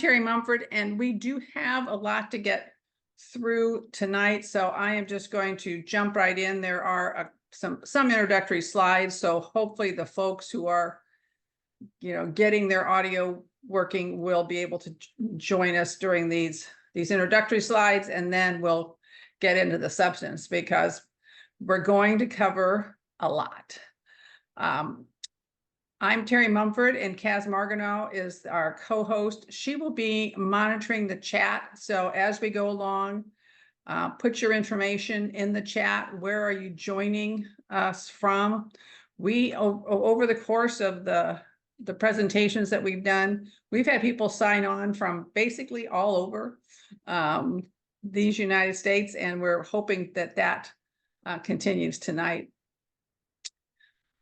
Terry Mumford, and we do have a lot to get through tonight, so I am just going to jump right in. There are some introductory slides, so hopefully the folks who are, getting their audio working will be able to join us during these introductory slides, and then we'll get into the substance because we're going to cover a lot. I'm Terry Mumford, and Kaz Margano is our co-host. She will be monitoring the chat. So as we go along, put your information in the chat. Where are you joining us from? We, over the course of the presentations that we've done, we've had people sign on from basically all over these United States, and we're hoping that continues tonight.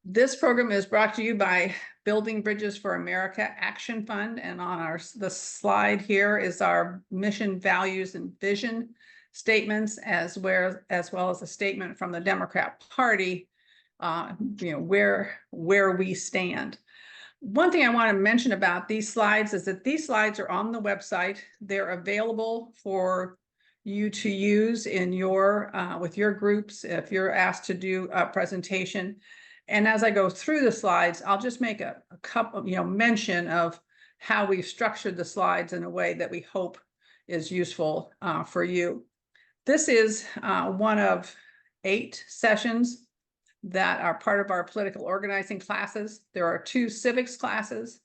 This program is brought to you by Building Bridges for America Action Fund, and on the slide here is our mission, values, and vision statements, as well as a statement from the Democrat Party, where we stand. One thing I want to mention about these slides is that these slides are on the website. They're available for you to use in your with your groups if you're asked to do a presentation. And as I go through the slides, I'll just make a couple, mention of how we've structured the slides in a way that we hope is useful for you. This is one of 8 sessions that are part of our political organizing classes. There are 2 civics classes.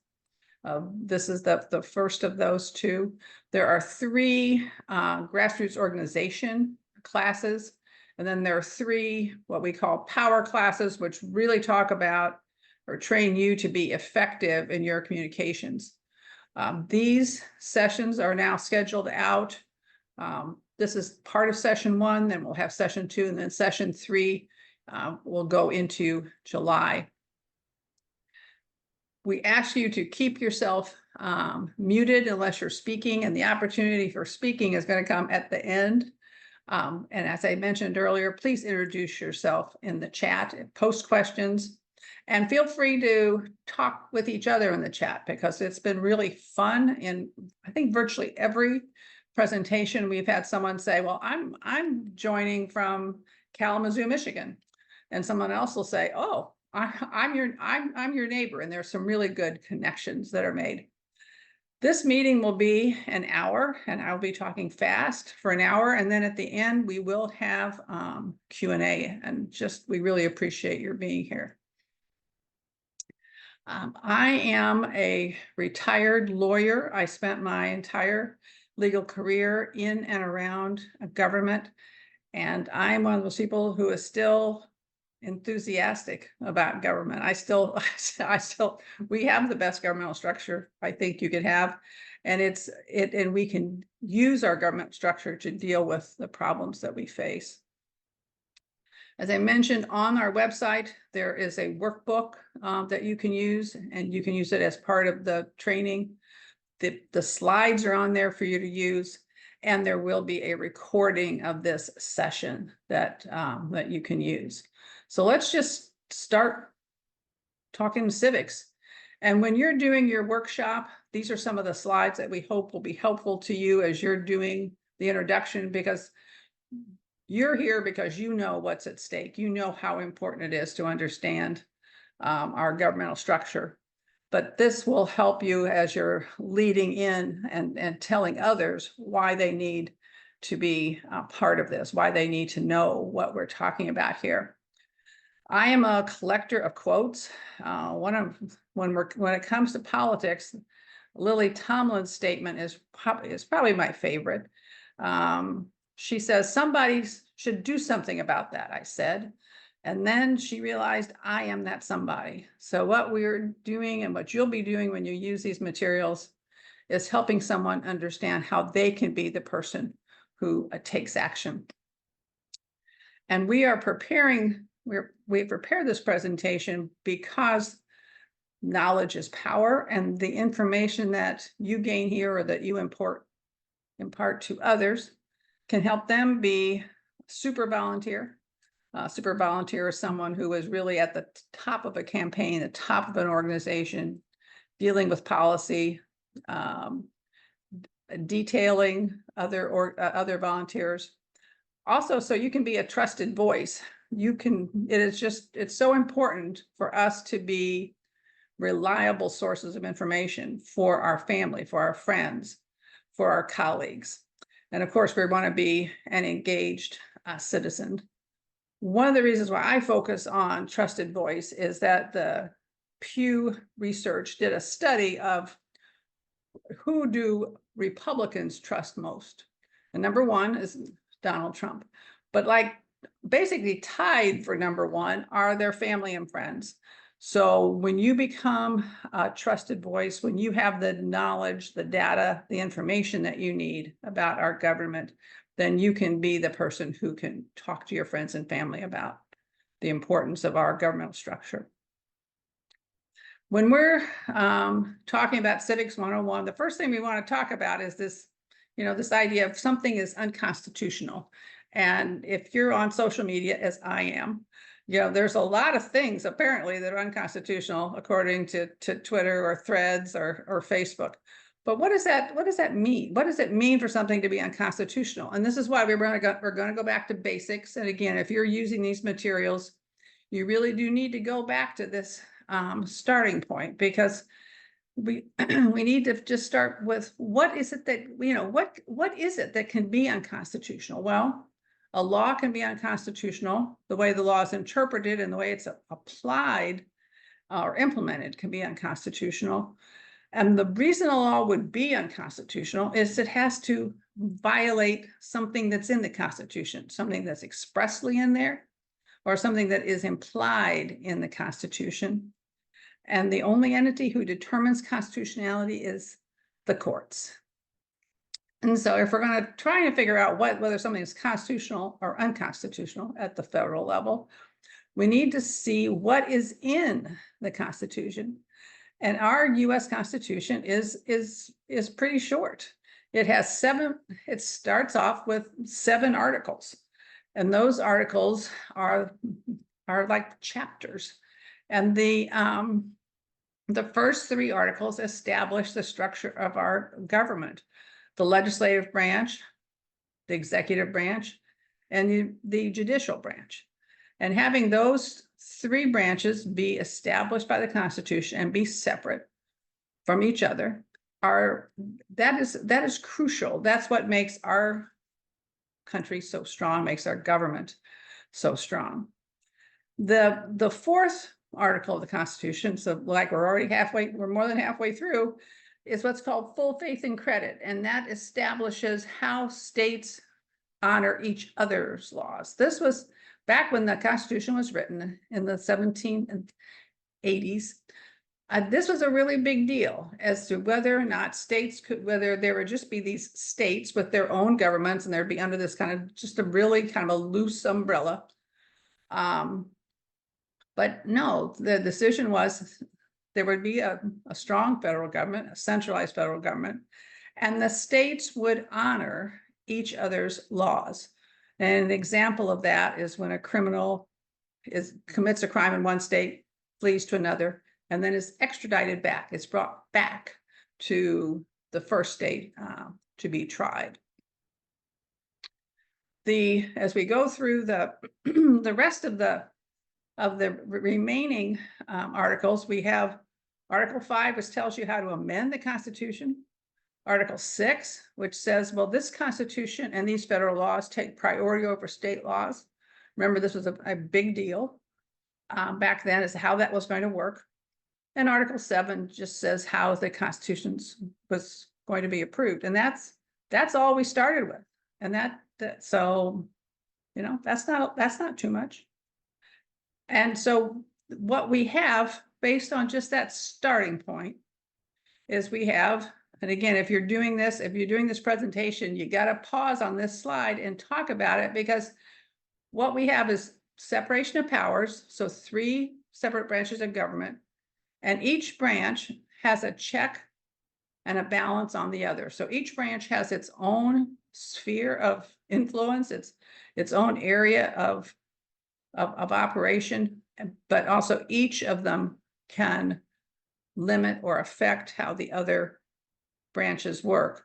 This is the first of those 2. There are 3 grassroots organization classes. And then there are 3 what we call power classes, which really talk about or train you to be effective in your communications. These sessions are now scheduled out. This is part of session 1, then we'll have session 2, and then session 3 will go into July. We ask you to keep yourself muted unless you're speaking, and the opportunity for speaking is going to come at the end. And as I mentioned earlier, please introduce yourself in the chat, post questions, and feel free to talk with each other in the chat because it's been really fun. In I think virtually every presentation, we've had someone say, well, I'm joining from Kalamazoo, Michigan. And someone else will say, oh, I'm your neighbor. And there's some really good connections that are made. This meeting will be an hour, and I'll be talking fast for an hour. And then at the end, we will have Q&A, and we really appreciate your being here. I am a retired lawyer. I spent my entire legal career in and around government, and I'm one of those people who is still enthusiastic about government. We have the best governmental structure I think you could have, and and we can use our government structure to deal with the problems that we face. As I mentioned, on our website there is a workbook that you can use, and you can use it as part of the training. The slides are on there for you to use, and there will be a recording of this session that you can use. So let's just start talking civics. And when you're doing your workshop, these are some of the slides that we hope will be helpful to you as you're doing the introduction, because you're here because you know what's at stake. You know how important it is to understand our governmental structure. But this will help you as you're leading in and telling others why they need to be part of this, why they need to know what we're talking about here. I am a collector of quotes. When it comes to politics, Lily Tomlin's statement is probably my favorite. She says, somebody should do something about that, I said. And then she realized I am that somebody. So what we're doing and what you'll be doing when you use these materials is helping someone understand how they can be the person who takes action. And we are preparing. We prepared this presentation because knowledge is power, and the information that you gain here or that you impart to others can help them be super volunteer. Super volunteer is someone who is really at the top of a campaign, the top of an organization, dealing with policy, detailing other volunteers. Also, so you can be a trusted voice. It's so important for us to be reliable sources of information for our family, for our friends, for our colleagues. And of course, we want to be an engaged citizen. One of the reasons why I focus on trusted voice is that the Pew Research did a study of who do Republicans trust most. And number one is Donald Trump. But like basically tied for number one are their family and friends. So when you become a trusted voice, when you have the knowledge, the data, the information that you need about our government, then you can be the person who can talk to your friends and family about the importance of our governmental structure. When we're talking about Civics 101, the first thing we want to talk about is this, this idea of something is unconstitutional. And if you're on social media, as I am, there's a lot of things apparently that are unconstitutional according to Twitter or Threads or Facebook. But what does that mean? What does it mean for something to be unconstitutional? And this is why we're going to go back to basics. And again, if you're using these materials, you really do need to go back to this starting point, because we need to just start with what is it that, what is it that can be unconstitutional? Well, a law can be unconstitutional. The way the law is interpreted and the way it's applied or implemented can be unconstitutional. And the reason a law would be unconstitutional is it has to violate something that's in the Constitution, something that's expressly in there, or something that is implied in the Constitution. And the only entity who determines constitutionality is the courts. And so if we're going to try and figure out whether something is constitutional or unconstitutional at the federal level, we need to see what is in the Constitution. And our US Constitution is pretty short. It starts off with 7 articles. And those articles are like chapters. And the first 3 articles establish the structure of our government: the legislative branch, the executive branch, and the judicial branch. And having those 3 branches be established by the Constitution and be separate from each other that is crucial. That's what makes our country so strong, makes our government so strong. The 4th article of the Constitution, so like we're more than halfway through, is what's called full faith and credit. And that establishes how states honor each other's laws. This was back when the Constitution was written in the 1780s. This was a really big deal as to whether or not whether there would just be these states with their own governments and they'd be under this just a really kind of a loose umbrella. But no, the decision was there would be a strong federal government, a centralized federal government, and the states would honor each other's laws. And an example of that is when a criminal commits a crime in one state, flees to another, and then is extradited back. It's brought back to the first state to be tried. As we go through the rest of the remaining articles, we have Article 5, which tells you how to amend the Constitution. Article 6, which says, well, this Constitution and these federal laws take priority over state laws. Remember, this was a big deal back then, as to how that was going to work. And Article 7 just says how the Constitution was going to be approved. And that's all we started with. And so, that's not too much. And so what we have based on just that starting point is we have, and again, if you're doing this presentation, you got to pause on this slide and talk about it, because what we have is separation of powers. So 3 separate branches of government, and each branch has a check and a balance on the other. So each branch has its own sphere of influence, its own area of operation, but also each of them can limit or affect how the other branches work.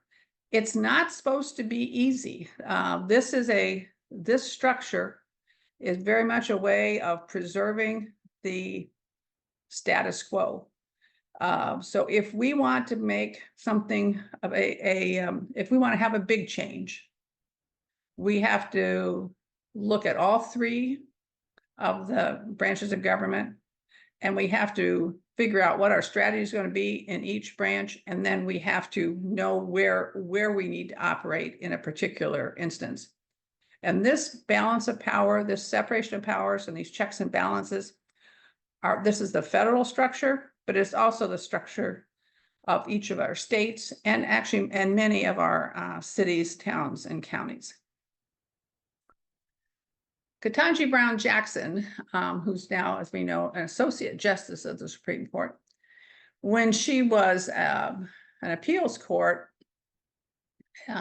It's not supposed to be easy. This structure is very much a way of preserving the status quo. So if we want to make something of if we want to have a big change, we have to look at all three of the branches of government, and we have to figure out what our strategy is going to be in each branch, and then we have to know where we need to operate in a particular instance. And this balance of power, this separation of powers, and these checks and balances this is the federal structure, but it's also the structure of each of our states and many of our cities, towns, and counties. Ketanji Brown Jackson, who's now, as we know, an associate justice of the Supreme Court, when she was an appeals court,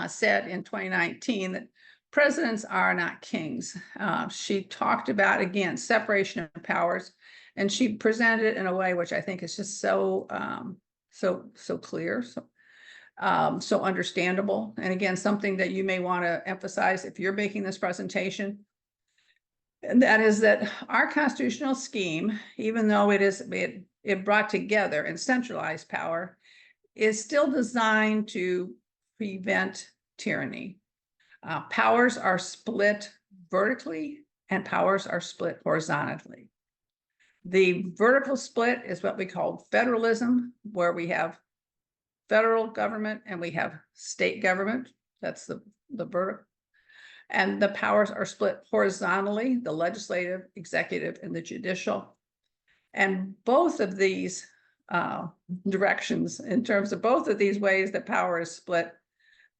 said in 2019 that presidents are not kings. She talked about, again, separation of powers, and she presented it in a way which I think is just so clear, so understandable. And again, something that you may want to emphasize if you're making this presentation. And that is that our constitutional scheme, even though it brought together and centralized power, is still designed to prevent tyranny. Powers are split vertically and powers are split horizontally. The vertical split is what we call federalism, where we have federal government and we have state government. That's the vertical. And the powers are split horizontally, the legislative, executive, and the judicial. And both of these directions, in terms of both of these ways that power is split,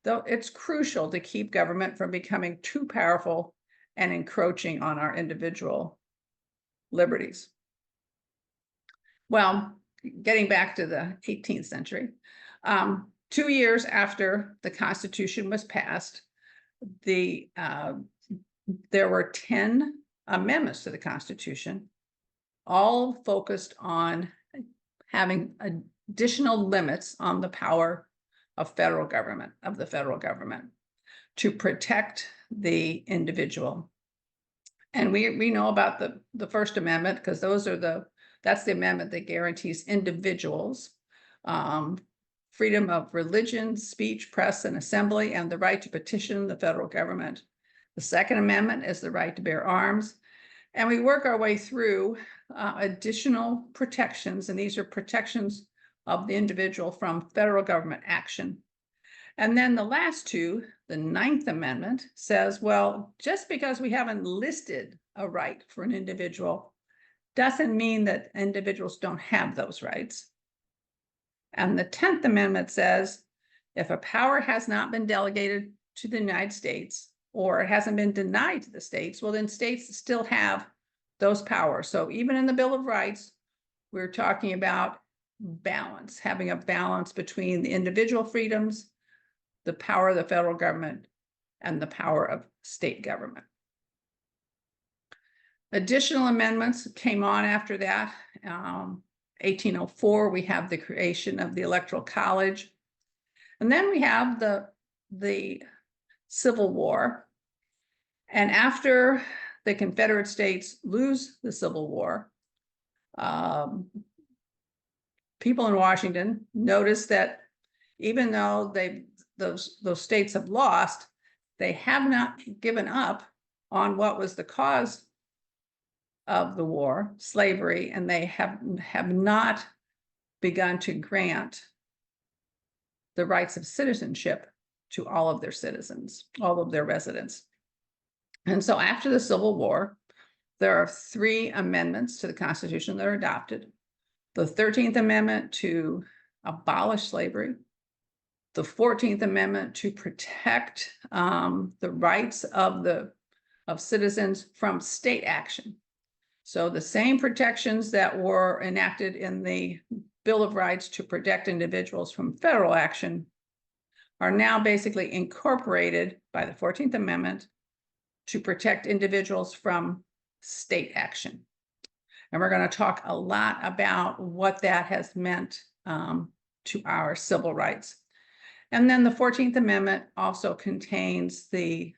though it's crucial to keep government from becoming too powerful and encroaching on our individual liberties. Well, getting back to the 18th century, 2 years after the Constitution was passed, there were 10 amendments to the Constitution, all focused on having additional limits on the power of the federal government to protect the individual. And we know about the First Amendment, because that's the amendment that guarantees individuals freedom of religion, speech, press, and assembly, and the right to petition the federal government. The Second Amendment is the right to bear arms. And we work our way through additional protections, and these are protections of the individual from federal government action. And then the last two, the Ninth Amendment, says, well, just because we haven't listed a right for an individual doesn't mean that individuals don't have those rights. And the 10th Amendment says, if a power has not been delegated to the United States, or it hasn't been denied to the states, well, then states still have those powers. So even in the Bill of Rights, we're talking about balance, having a balance between the individual freedoms, the power of the federal government, and the power of state government. Additional amendments came on after that. 1804, we have the creation of the Electoral College. And then we have the Civil War. And after the Confederate States lose the Civil War, people in Washington notice that even though those states have lost, they have not given up on what was the cause of the war, slavery, and they have not begun to grant the rights of citizenship to all of their citizens, all of their residents. And so after the Civil War, there are 3 amendments to the Constitution that are adopted. The 13th Amendment to abolish slavery, the 14th Amendment to protect the rights of citizens from state action. So the same protections that were enacted in the Bill of Rights to protect individuals from federal action are now basically incorporated by the 14th Amendment to protect individuals from state action. And we're going to talk a lot about what that has meant to our civil rights. And then the 14th Amendment also contains the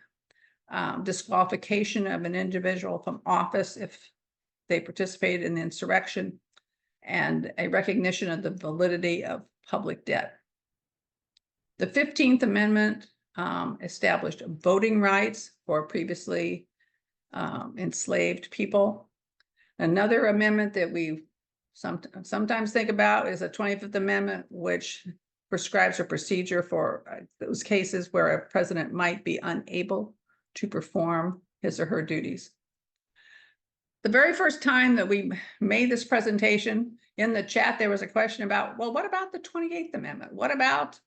disqualification of an individual from office if they participated in the insurrection, and a recognition of the validity of public debt. The 15th Amendment established voting rights for previously enslaved people. Another amendment that we sometimes think about is the 25th Amendment, which prescribes a procedure for those cases where a president might be unable to perform his or her duties. The very first time that we made this presentation, in the chat, there was a question about, well, what about the 28th Amendment? What about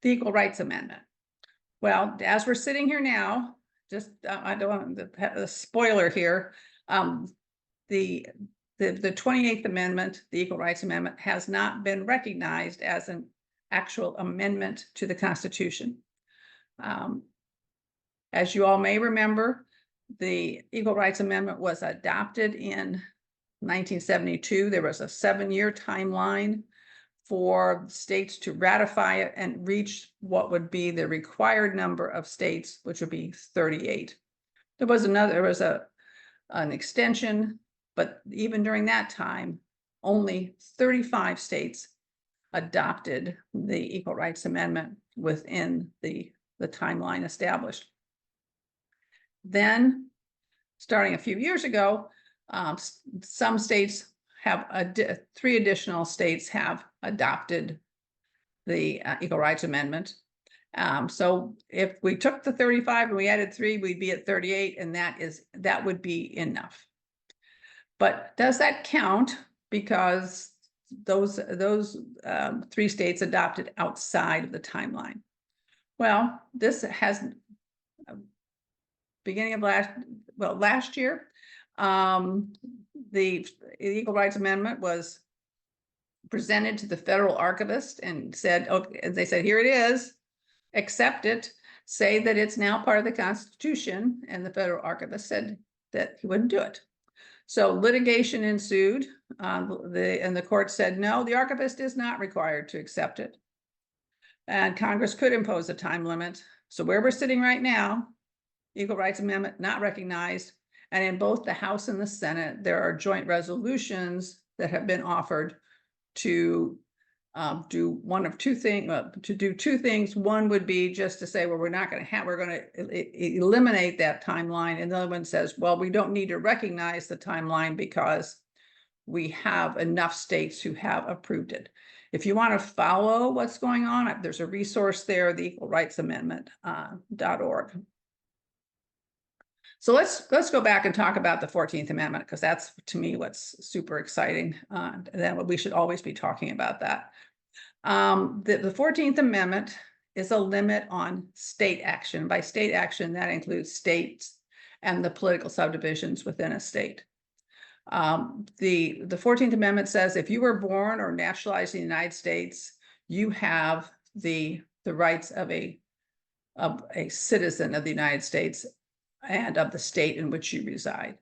the Equal Rights Amendment? Well, as we're sitting here now, just I don't want to have a spoiler here. The 28th Amendment, the Equal Rights Amendment, has not been recognized as an actual amendment to the Constitution. As you all may remember, the Equal Rights Amendment was adopted in 1972. There was a 7-year timeline for states to ratify it and reach what would be the required number of states, which would be 38. There was an extension, but even during that time, only 35 states adopted the Equal Rights Amendment within the timeline established. Then, starting a few years ago, some states have 3 additional states have adopted the Equal Rights Amendment. So if we took the 35 and we added 3, we'd be at 38, and that would be enough. But does that count? Because those 3 states adopted outside of the timeline. Well, this has beginning of last year, the Equal Rights Amendment was presented to the federal archivist and said, okay, and they said, here it is, accept it, say that it's now part of the Constitution. And the federal archivist said that he wouldn't do it. So litigation ensued, and the court said, no, the archivist is not required to accept it. And Congress could impose a time limit. So where we're sitting right now, Equal Rights Amendment not recognized, and in both the House and the Senate, there are joint resolutions that have been offered to do one of 2 things, to do 2 things. One would be just to say, well, we're going to eliminate that timeline. And the other one says, well, we don't need to recognize the timeline because we have enough states who have approved it. If you want to follow what's going on, there's a resource there, the Equal Rights Amendment.org. So let's go back and talk about the 14th Amendment, because that's, to me, what's super exciting. That we should always be talking about that. The 14th Amendment is a limit on state action. By state action, that includes states and the political subdivisions within a state. The 14th Amendment says if you were born or naturalized in the United States, you have the rights of a citizen of the United States and of the state in which you reside.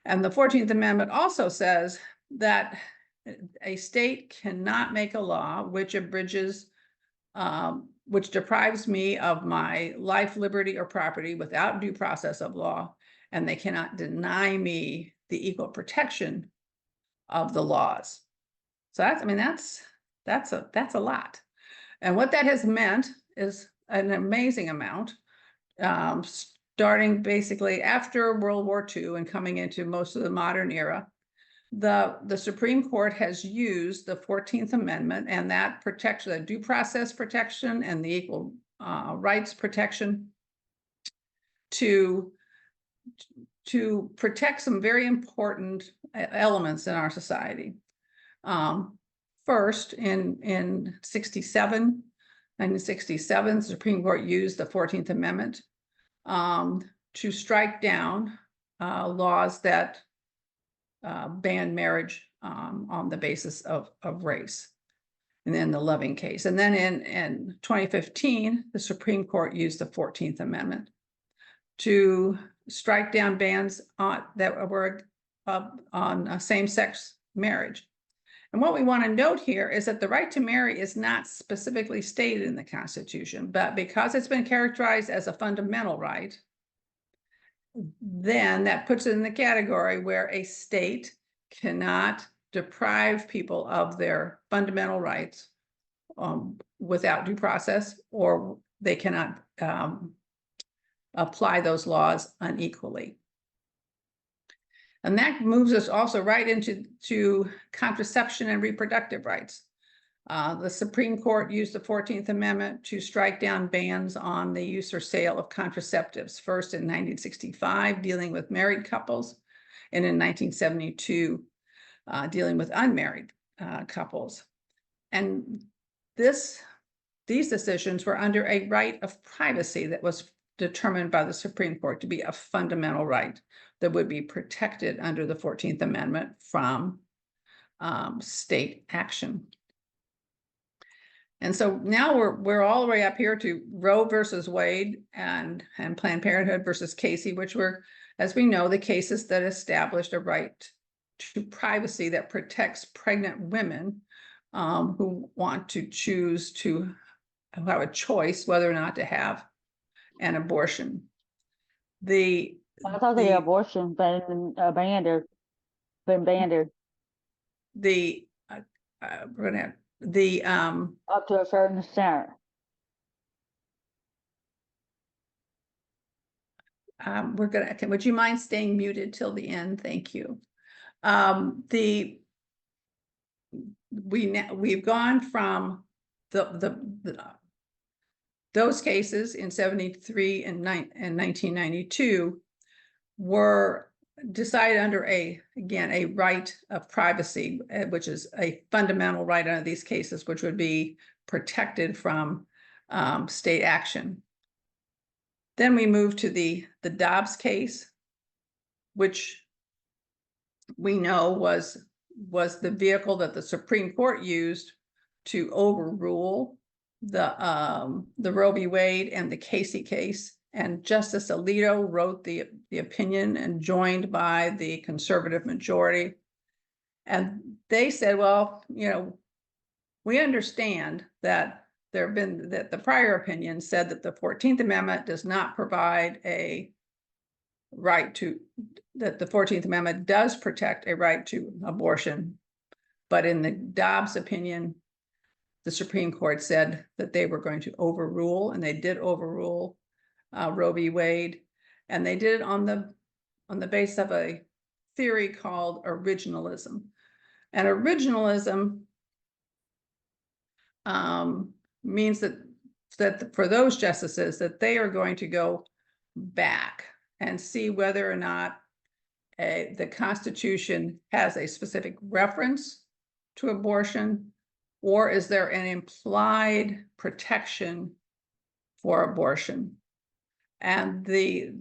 And the 14th Amendment also says that a state cannot make a law which abridges, which deprives me of my life, liberty, or property without due process of law, and they cannot deny me the equal protection of the laws. So that's a lot. And what that has meant is an amazing amount. Starting basically after World War II and coming into most of the modern era, the Supreme Court has used the 14th Amendment and that protection, the due process protection and the equal rights protection to protect some very important elements in our society. First, in 1967, the Supreme Court used the 14th Amendment to strike down laws that ban marriage on the basis of race, and then the Loving case. And then in 2015, the Supreme Court used the 14th Amendment to strike down bans that were on same-sex marriage. And what we want to note here is that the right to marry is not specifically stated in the Constitution, but because it's been characterized as a fundamental right, then that puts it in the category where a state cannot deprive people of their fundamental rights without due process, or they cannot apply those laws unequally. And that moves us also right into contraception and reproductive rights. The Supreme Court used the 14th Amendment to strike down bans on the use or sale of contraceptives, first in 1965, dealing with married couples, and in 1972, dealing with unmarried couples. And these decisions were under a right of privacy that was determined by the Supreme Court to be a fundamental right that would be protected under the 14th Amendment from state action. And so now we're all the way up here to Roe versus Wade and Planned Parenthood versus Casey, which were, as we know, the cases that established a right to privacy that protects pregnant women who want to choose to have a choice whether or not to have an abortion. I thought the abortion been banned. We're gonna have Up to a certain extent. would you mind staying muted till the end? Thank you. We've gone from those cases in 73 and 1992 were decided under a right of privacy, which is a fundamental right under these cases, which would be protected from state action. Then we move to the Dobbs case, which we know was the vehicle that the Supreme Court used to overrule the Roe v. Wade and the Casey case. And Justice Alito wrote the opinion and joined by the conservative majority. And they said, well, we understand that the prior opinion said that the 14th Amendment does not provide a right to, that the 14th Amendment does protect a right to abortion. But in the Dobbs opinion, the Supreme Court said that they were going to overrule, and they did overrule Roe v. Wade, and they did it on the basis of a theory called originalism. And originalism means that for those justices, that they are going to go back and see whether or not the Constitution has a specific reference to abortion, or is there an implied protection for abortion. And the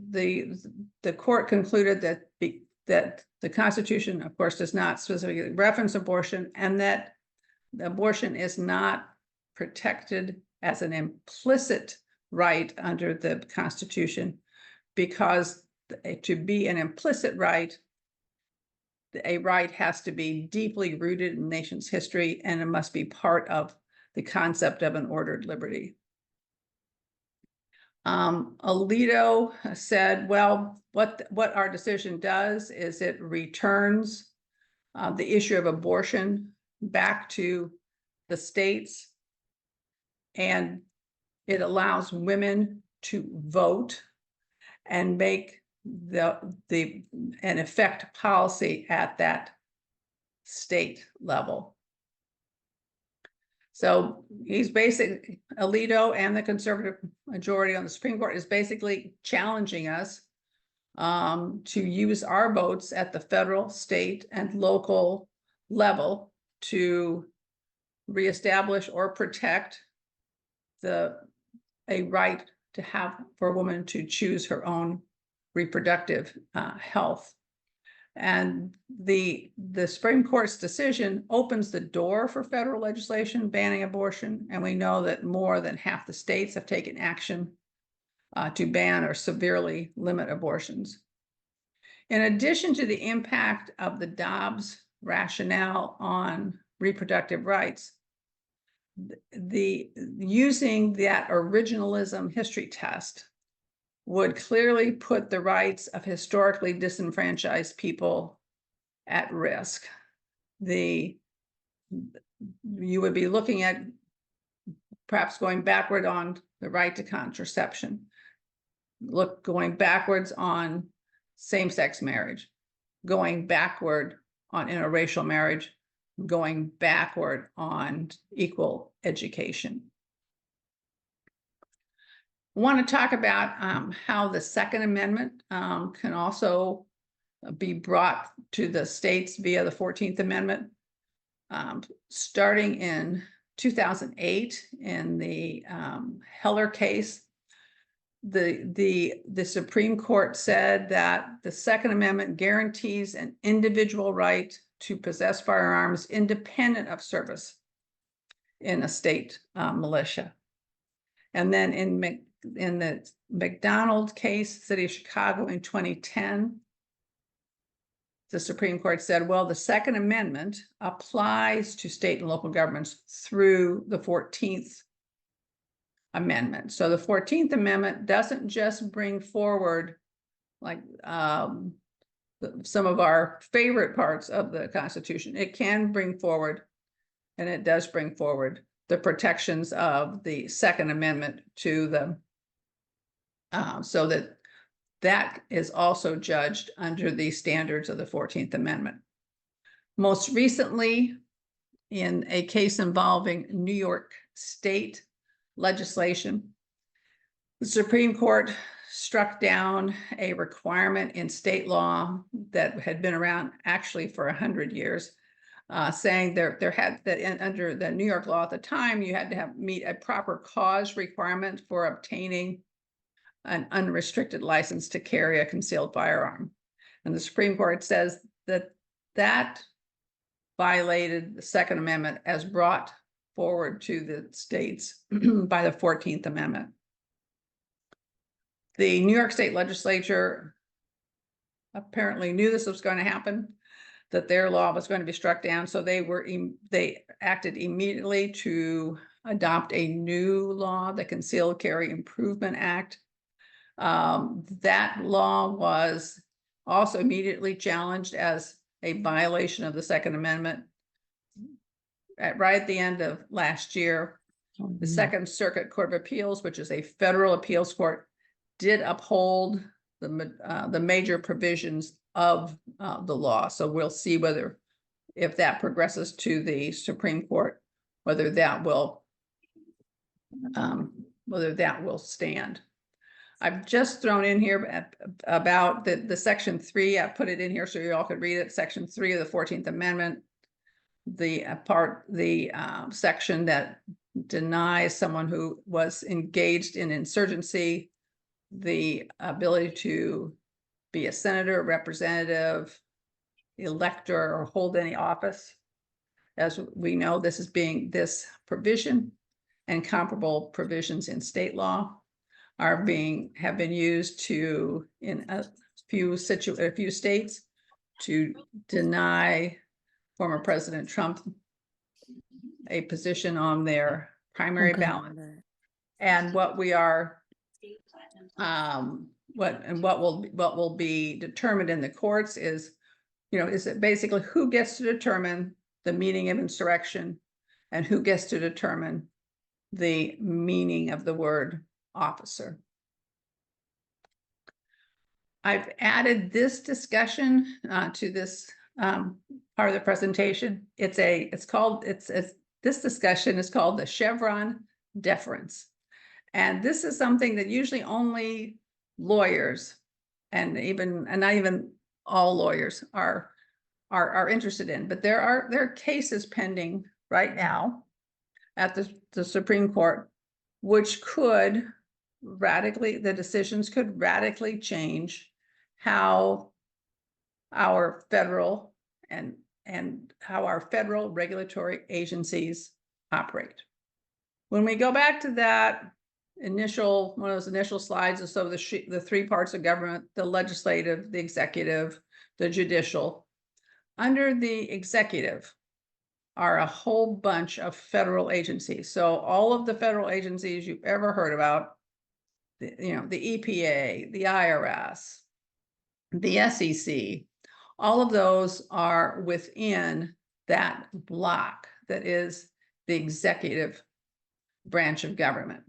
court concluded that the Constitution, of course, does not specifically reference abortion, and that the abortion is not protected as an implicit right under the Constitution, because to be an implicit right, a right has to be deeply rooted in the nation's history, and it must be part of the concept of an ordered liberty. Alito said, well, what our decision does is it returns the issue of abortion back to the states, and it allows women to vote and make and affect policy at that state level. So he's basically, Alito and the conservative majority on the Supreme Court is basically challenging us to use our votes at the federal, state, and local level to reestablish or protect a right to have for a woman to choose her own reproductive health. And the Supreme Court's decision opens the door for federal legislation banning abortion, and we know that more than half the states have taken action to ban or severely limit abortions. In addition to the impact of the Dobbs rationale on reproductive rights, using that originalism history test would clearly put the rights of historically disenfranchised people at risk. You would be looking at perhaps going backward on the right to contraception, going backwards on same-sex marriage, going backward on interracial marriage, going backward on equal education. I want to talk about how the Second Amendment can also be brought to the states via the 14th Amendment. Starting in 2008 in the Heller case, the Supreme Court said that the Second Amendment guarantees an individual right to possess firearms independent of service in a state militia. And then in the McDonald case, City of Chicago in 2010, the Supreme Court said, well, the Second Amendment applies to state and local governments through the 14th Amendment. So the 14th Amendment doesn't just bring forward like some of our favorite parts of the Constitution. It can bring forward, and it does bring forward, the protections of the Second Amendment to the so that is also judged under the standards of the 14th Amendment. Most recently, in a case involving New York State legislation, the Supreme Court struck down a requirement in state law that had been around actually for 100 years, saying under the New York law at the time, you had to meet a proper cause requirement for obtaining an unrestricted license to carry a concealed firearm. And the Supreme Court says that violated the Second Amendment as brought forward to the states by the 14th Amendment. The New York State legislature apparently knew this was going to happen, that their law was going to be struck down. So they acted immediately to adopt a new law, the Concealed Carry Improvement Act. That law was also immediately challenged as a violation of the Second Amendment. Right at the end of last year, the Second Circuit Court of Appeals, which is a federal appeals court, did uphold the major provisions of the law. So we'll see if that progresses to the Supreme Court, whether that will stand. I've just thrown in here about the Section 3. I put it in here so you all could read it. Section 3 of the 14th Amendment, the section that denies someone who was engaged in insurgency the ability to be a senator, representative, elector, or hold any office. As we know, this provision and comparable provisions in state law have been used in a few states to deny former President Trump a position on their primary ballot. And what will be determined in the courts is it basically who gets to determine the meaning of insurrection and who gets to determine the meaning of the word officer. I've added this discussion to this part of the presentation. This discussion is called the Chevron deference. And this is something that usually only lawyers and not even all lawyers are interested in. But there are cases pending right now at the Supreme Court, which the decisions could radically change how our federal and how our federal regulatory agencies operate. When we go back to that one of those initial slides, is so the three parts of government: the legislative, the executive, the judicial. Under the executive, are a whole bunch of federal agencies. So all of the federal agencies you've ever heard about, the EPA, the IRS, the SEC, all of those are within that block that is the executive branch of government.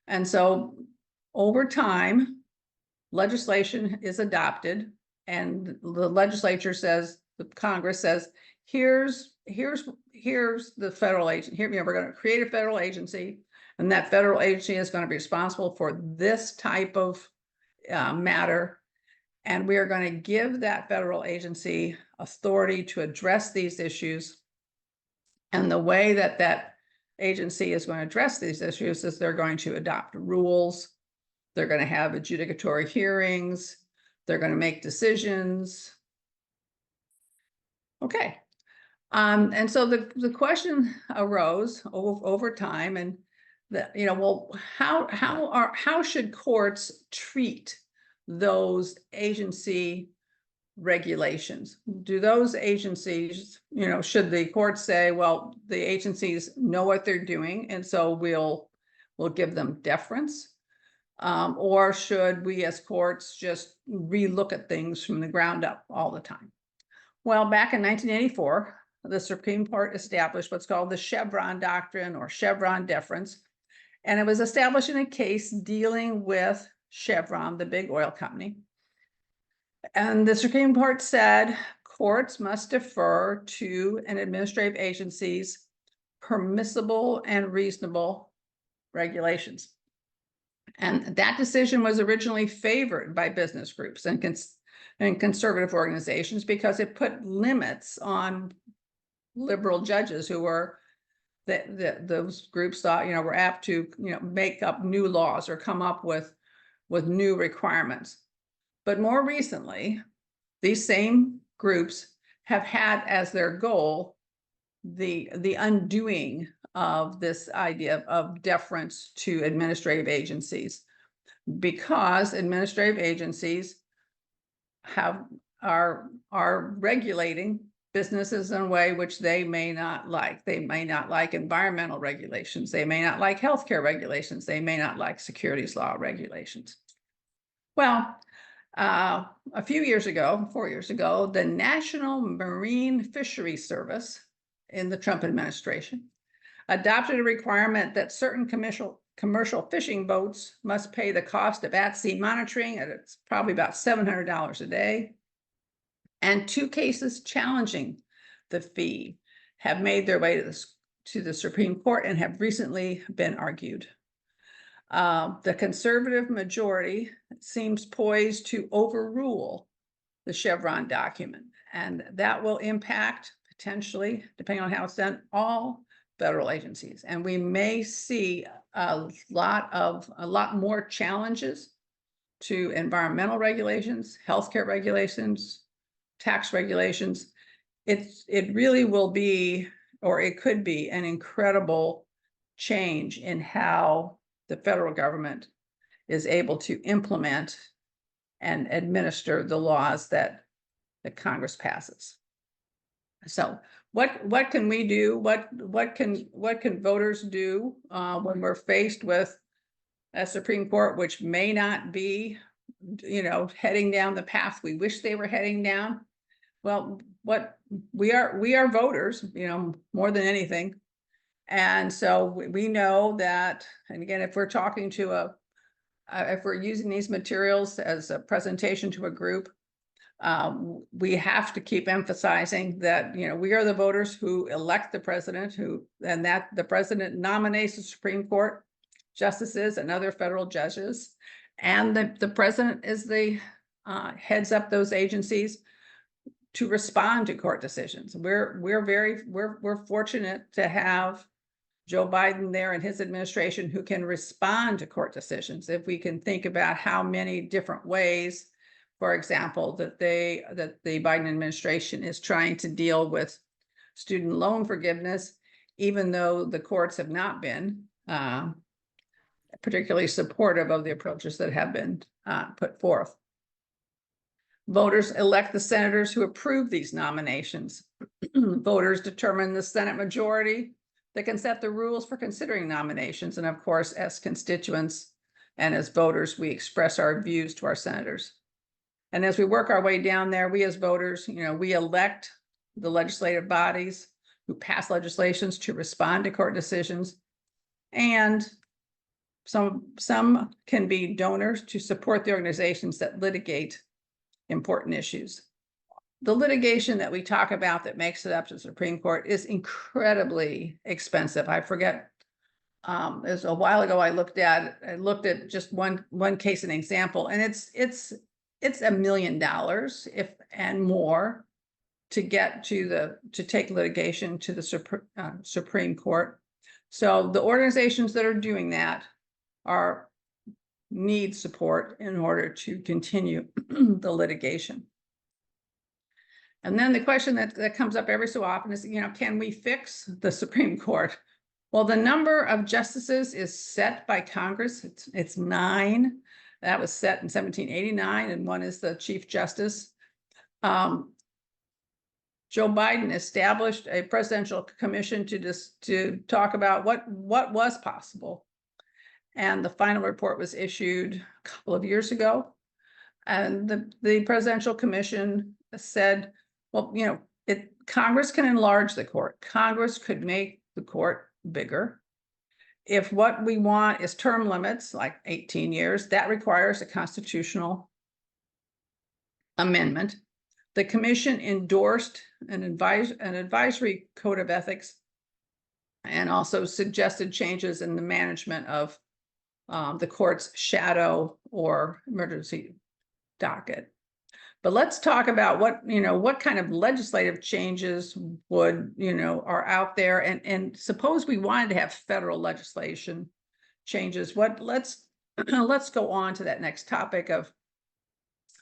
And so over time, legislation is adopted, and the legislature says, the Congress says, here's the federal agent. Here, we're going to create a federal agency, and that federal agency is going to be responsible for this type of matter. And we are going to give that federal agency authority to address these issues. And the way that that agency is going to address these issues is they're going to adopt rules. They're going to have adjudicatory hearings. They're going to make decisions. Okay. And so the question arose over time, and that, well, how should courts treat those agency regulations? Do those agencies, should the court say, well, the agencies know what they're doing, and so we'll give them deference? Or should we as courts just relook at things from the ground up all the time? Well, back in 1984, the Supreme Court established what's called the Chevron doctrine or Chevron deference. And it was established in a case dealing with Chevron, the big oil company. And the Supreme Court said courts must defer to an administrative agency's permissible and reasonable regulations. And that decision was originally favored by business groups and conservative organizations because it put limits on liberal judges who were those groups thought, were apt to, make up new laws or come up with new requirements. But more recently, these same groups have had as their goal the undoing of this idea of deference to administrative agencies, because administrative agencies are regulating businesses in a way which they may not like. They may not like environmental regulations. They may not like healthcare regulations. They may not like securities law regulations. Well, a few years ago, 4 years ago, the National Marine Fisheries Service in the Trump administration adopted a requirement that certain commercial fishing boats must pay the cost of at-sea monitoring, and it's probably about $700 a day. And 2 cases challenging the fee have made their way to the Supreme Court and have recently been argued. The conservative majority seems poised to overrule the Chevron document, and that will impact, potentially, depending on how it's done, all federal agencies. And we may see a lot more challenges to environmental regulations, healthcare regulations, tax regulations. It really will be, or it could be, an incredible change in how the federal government is able to implement and administer the laws that the Congress passes. So what can we do? What can voters do when we're faced with a Supreme Court which may not be, heading down the path we wish they were heading down? Well, we are voters, more than anything. And so we know that, and again, if we're talking to if we're using these materials as a presentation to a group, we have to keep emphasizing that, we are the voters who elect the president, and that the president nominates the Supreme Court justices and other federal judges. And the president is the heads up those agencies to respond to court decisions. We're fortunate to have Joe Biden there and his administration who can respond to court decisions. If we can think about how many different ways, for example, that the Biden administration is trying to deal with student loan forgiveness, even though the courts have not been particularly supportive of the approaches that have been put forth. Voters elect the senators who approve these nominations. Voters determine the Senate majority that can set the rules for considering nominations. And of course, as constituents and as voters, we express our views to our senators. And as we work our way down there, we as voters, we elect the legislative bodies who pass legislations to respond to court decisions. And some can be donors to support the organizations that litigate important issues. The litigation that we talk about that makes it up to the Supreme Court is incredibly expensive. I forget, it was a while ago I looked at just one case, an example, and it's $1 million if and more to get to take litigation to the Supreme Court. So the organizations that are doing that need support in order to continue the litigation. And then the question that comes up every so often is, can we fix the Supreme Court? Well, the number of justices is set by Congress. It's 9. That was set in 1789, and one is the Chief Justice. Joe Biden established a presidential commission to talk about what was possible. And the final report was issued a couple of years ago. And the presidential commission said, well, Congress can enlarge the court. Congress could make the court bigger. If what we want is term limits, like 18 years, that requires a constitutional amendment. The commission endorsed an advisory code of ethics and also suggested changes in the management of the court's shadow or emergency docket. But let's talk about what kind of legislative changes are out there. And suppose we wanted to have federal legislation changes. Let's go on to that next topic of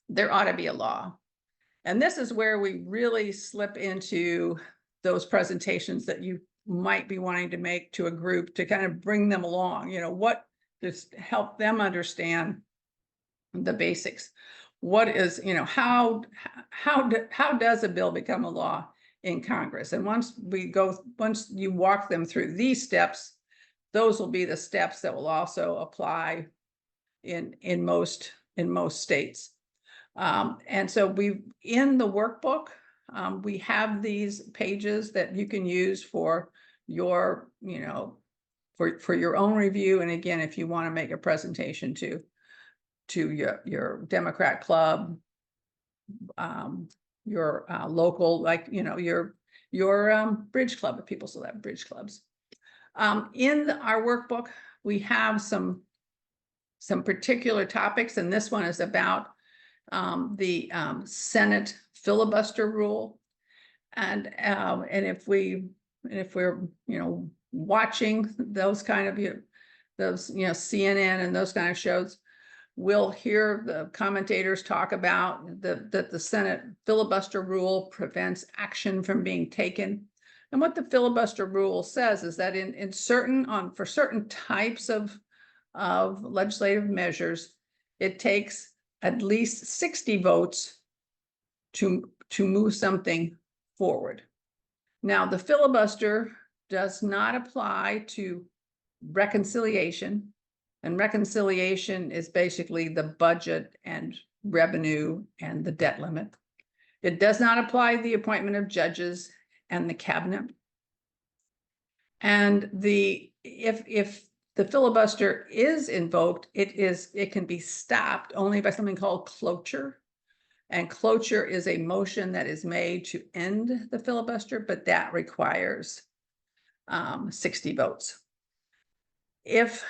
there ought to be a law. And this is where we really slip into those presentations that you might be wanting to make to a group to kind of bring them along, just help them understand the basics. What is, how does a bill become a law in Congress? And once you walk them through these steps, those will be the steps that will also apply in most states. And so in the workbook, we have these pages that you can use for your, for your own review. And again, if you want to make a presentation to your Democrat club, your local, your bridge club, if people still have bridge clubs. In our workbook, we have some particular topics, and this one is about the Senate filibuster rule. And if we're watching those kind of CNN and those kind of shows, we'll hear the commentators talk about that the Senate filibuster rule prevents action from being taken. And what the filibuster rule says is that for certain types of legislative measures, it takes at least 60 votes to move something forward. Now, the filibuster does not apply to reconciliation. And reconciliation is basically the budget and revenue and the debt limit. It does not apply to the appointment of judges and the cabinet. And if the filibuster is invoked, it can be stopped only by something called cloture. And cloture is a motion that is made to end the filibuster, but that requires 60 votes. If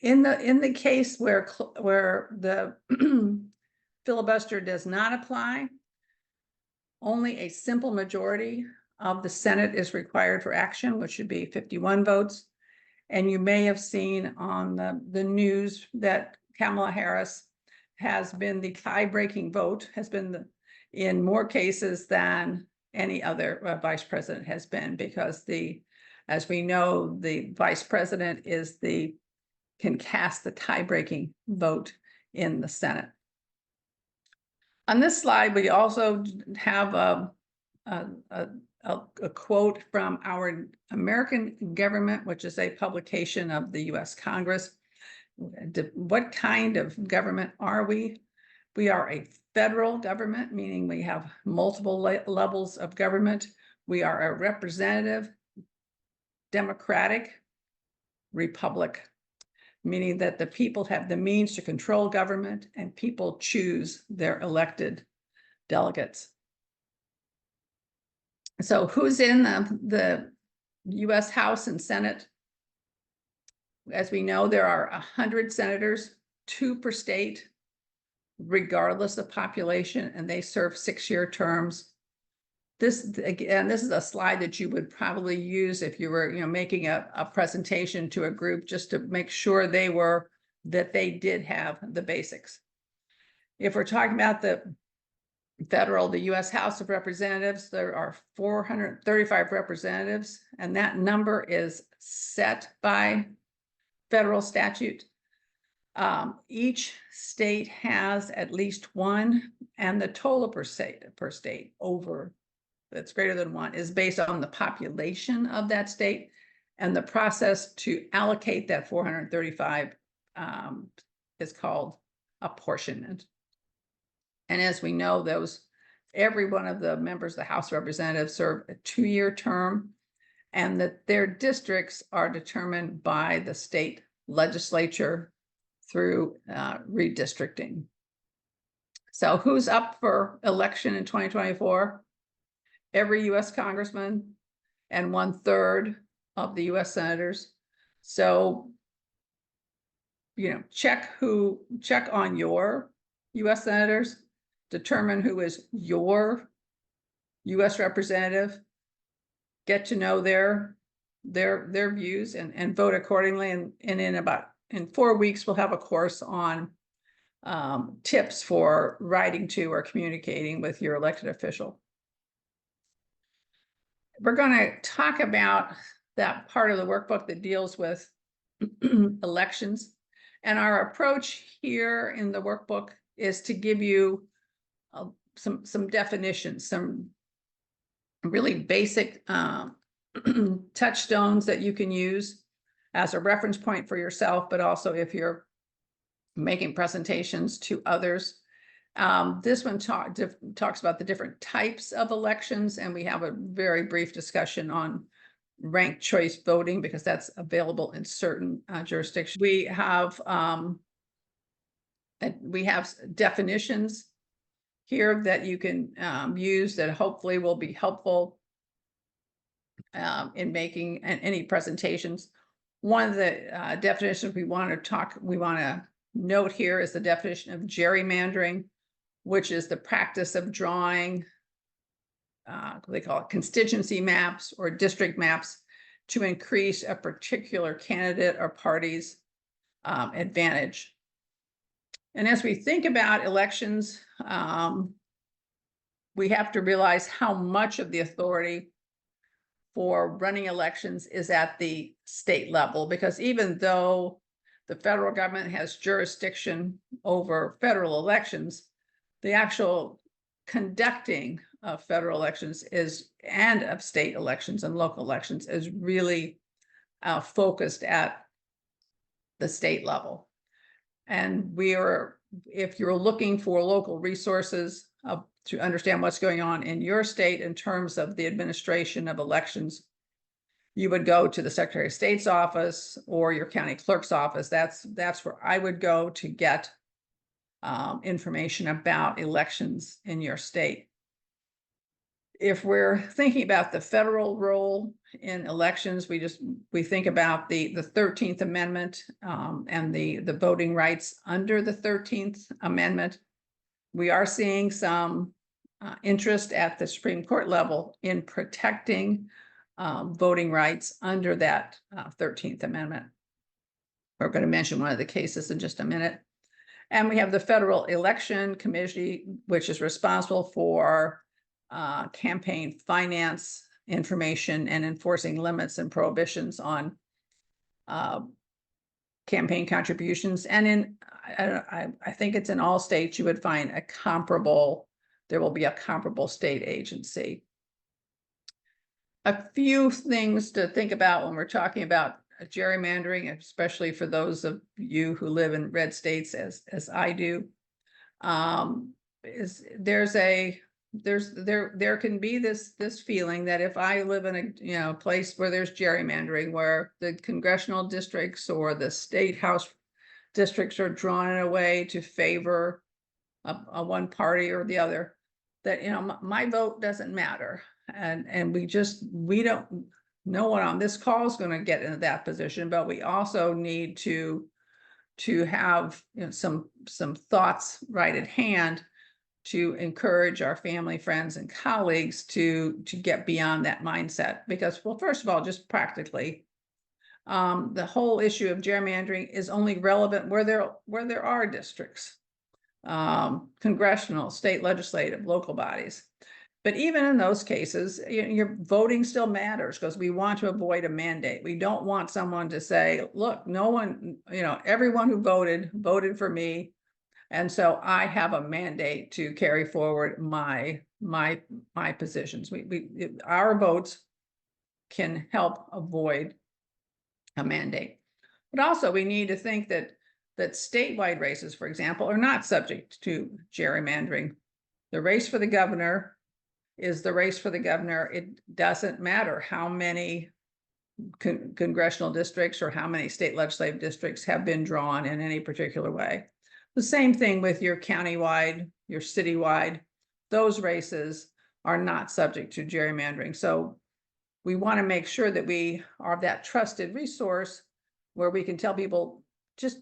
in the case where the filibuster does not apply, only a simple majority of the Senate is required for action, which should be 51 votes. And you may have seen on the news that Kamala Harris has been the tie-breaking vote, has been in more cases than any other vice president has been, because as we know, the vice president can cast the tie-breaking vote in the Senate. On this slide, we also have a quote from our American Government, which is a publication of the US Congress. What kind of government are we? We are a federal government, meaning we have multiple levels of government. We are a representative, democratic republic, meaning that the people have the means to control government and people choose their elected delegates. So who's in the US House and Senate? As we know, there are 100 senators, 2 per state, regardless of population, and they serve 6-year terms. This, again, this is a slide that you would probably use if you were, making a presentation to a group, just to make sure that they did have the basics. If we're talking about the US House of Representatives, there are 435 representatives, and that number is set by federal statute. Each state has at least 1, and the total per state over that's greater than 1 is based on the population of that state, and the process to allocate that 435 is called apportionment. And as we know, every one of the members of the House of Representatives serve a 2-year term, and that their districts are determined by the state legislature through redistricting. So who's up for election in 2024? Every US congressman and 1/3 of the US senators. So, check on your US senators, determine who is your US representative, get to know their views and vote accordingly. And in 4 weeks, we'll have a course on tips for writing to or communicating with your elected official. We're going to talk about that part of the workbook that deals with elections. And our approach here in the workbook is to give you some definitions, some really basic touchstones that you can use as a reference point for yourself, but also if you're making presentations to others. This one talks about the different types of elections, and we have a very brief discussion on ranked choice voting because that's available in certain jurisdictions. We have definitions here that you can use that hopefully will be helpful in making any presentations. One of the definitions we want to note here is the definition of gerrymandering, which is the practice of drawing, they call it constituency maps or district maps, to increase a particular candidate or party's advantage. And as we think about elections, we have to realize how much of the authority for running elections is at the state level, because even though the federal government has jurisdiction over federal elections, the actual conducting of federal elections and of state elections and local elections is really focused at the state level. And if you're looking for local resources to understand what's going on in your state in terms of the administration of elections, you would go to the Secretary of State's office or your county clerk's office. That's where I would go to get information about elections in your state. If we're thinking about the federal role in elections, we think about the 13th Amendment and the voting rights under the 13th Amendment. We are seeing some interest at the Supreme Court level in protecting voting rights under that 13th Amendment. We're going to mention one of the cases in just a minute. And we have the Federal Election Committee, which is responsible for campaign finance information and enforcing limits and prohibitions on campaign contributions. And I think it's in all states you would find a comparable, there will be a comparable state agency. A few things to think about when we're talking about gerrymandering, especially for those of you who live in red states as I do. Is there can be this feeling that if I live in a place where there's gerrymandering, where the congressional districts or the state house districts are drawn in a way to favor a one party or the other, that my vote doesn't matter, and we don't, no one on this call is going to get into that position, but we also need to have some thoughts right at hand to encourage our family, friends, and colleagues to get beyond that mindset. Because, well, first of all, just practically, the whole issue of gerrymandering is only relevant where there are districts, congressional, state legislative, local bodies. But even in those cases, your voting still matters, because we want to avoid a mandate. We don't want someone to say, look, no one, everyone who voted for me, and so I have a mandate to carry forward my positions. Our votes can help avoid a mandate. But also we need to think that statewide races, for example, are not subject to gerrymandering. The race for the governor is the race for the governor. It doesn't matter how many congressional districts or how many state legislative districts have been drawn in any particular way. The same thing with your countywide, your citywide. Those races are not subject to gerrymandering. So we want to make sure that we are that trusted resource where we can tell people, just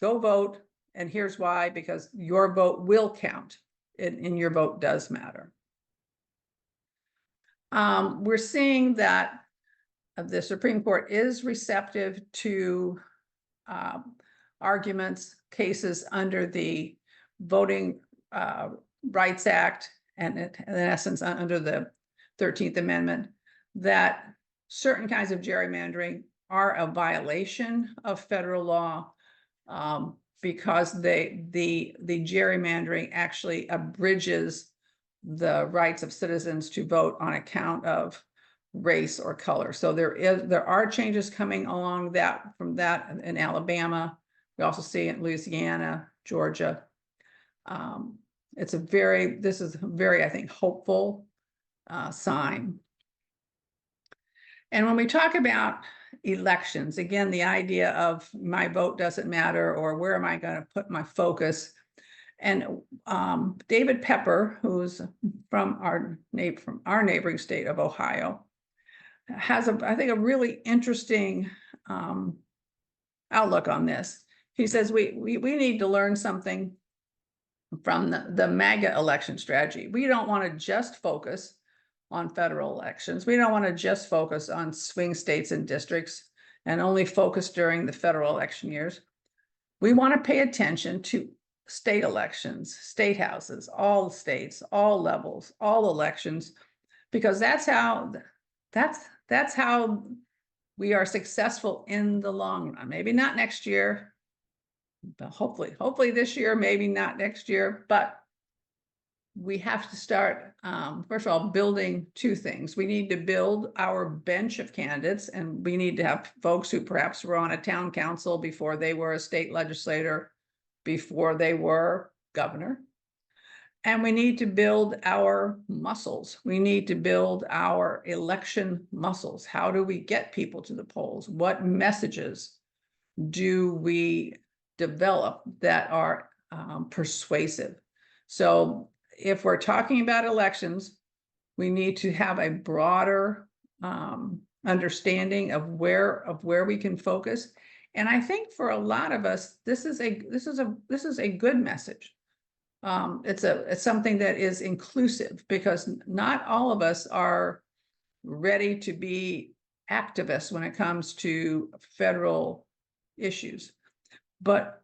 go vote, and here's why, because your vote will count, and your vote does matter. We're seeing that the Supreme Court is receptive to arguments, cases under the Voting Rights Act, and in essence under the 13th Amendment, that certain kinds of gerrymandering are a violation of federal law, because the gerrymandering actually abridges the rights of citizens to vote on account of race or color. So there are changes coming along from that in Alabama. We also see it in Louisiana, Georgia. This is a very, I think, hopeful sign. And when we talk about elections, again, the idea of my vote doesn't matter, or where am I going to put my focus? And David Pepper, who's from our neighboring state of Ohio, has I think a really interesting outlook on this. He says we need to learn something from the MAGA election strategy. We don't want to just focus on federal elections. We don't want to just focus on swing states and districts and only focus during the federal election years. We want to pay attention to state elections, state houses, all states, all levels, all elections, because that's how we are successful in the long run. Maybe not next year, but hopefully this year, maybe not next year, but we have to start, first of all, building two things. We need to build our bench of candidates, and we need to have folks who perhaps were on a town council before they were a state legislator, before they were governor. And we need to build our muscles. We need to build our election muscles. How do we get people to the polls? What messages do we develop that are persuasive? So if we're talking about elections, we need to have a broader understanding of where we can focus. And I think for a lot of us, this is a good message. It's something that is inclusive, because not all of us are ready to be activists when it comes to federal issues, but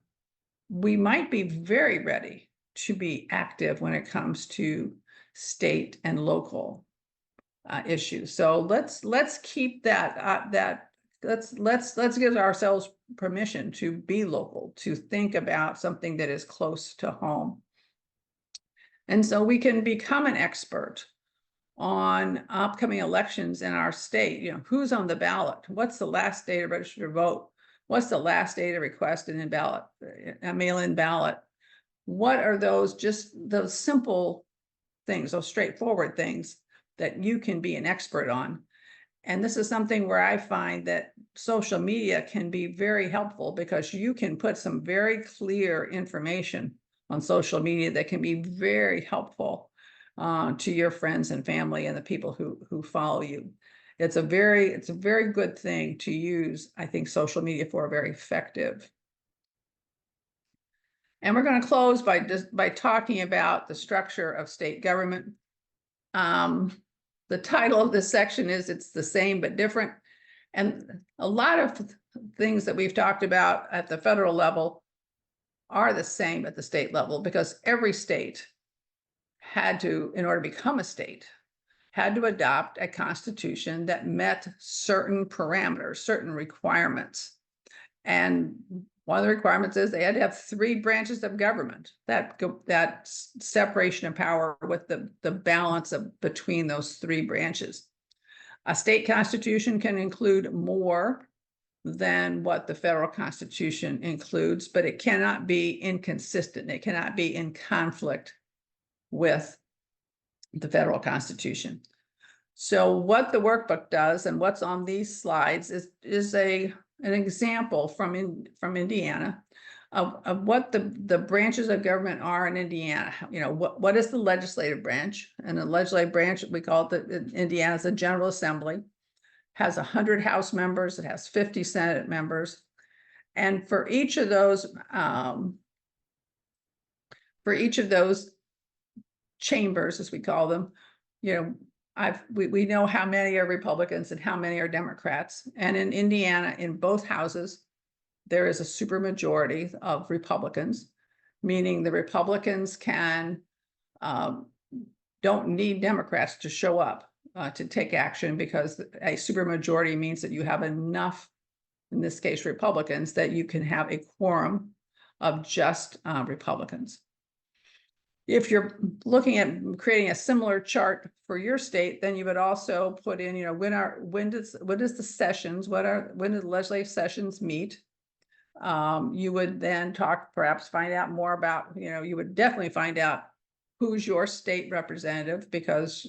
we might be very ready to be active when it comes to state and local issues. So let's keep that let's give ourselves permission to be local, to think about something that is close to home. And so we can become an expert on upcoming elections in our state. You know, who's on the ballot? What's the last day to register to vote? What's the last day to request an in-ballot, a mail-in ballot? What are those, just those simple things, those straightforward things that you can be an expert on? And this is something where I find that social media can be very helpful, because you can put some very clear information on social media that can be very helpful to your friends and family and the people who follow you. It's a very good thing to use, I think, social media for, very effective. And we're going to close by talking about the structure of state government. The title of this section is "It's the Same but Different." And a lot of things that we've talked about at the federal level are the same at the state level, because every state had to, in order to become a state, had to adopt a constitution that met certain parameters, certain requirements. And one of the requirements is they had to have 3 branches of government, that separation of power with the balance between those 3 branches. A state constitution can include more than what the federal constitution includes, but it cannot be inconsistent. It cannot be in conflict with the federal constitution. So what the workbook does, and what's on these slides, is an example from Indiana of what the branches of government are in Indiana. You know, what is the legislative branch? And the legislative branch, we call it Indiana's the General Assembly, has 100 House members, it has 50 Senate members. And for each of those chambers, as we call them, you know, we know how many are Republicans and how many are Democrats. And in Indiana, in both houses, there is a supermajority of Republicans, meaning the Republicans don't need Democrats to show up to take action, because a supermajority means that you have enough, in this case, Republicans, that you can have a quorum of just Republicans. If you're looking at creating a similar chart for your state, then you would also put in, you know, when do the legislative sessions meet? You would then find out more about, you know, you would definitely find out who's your state representative, because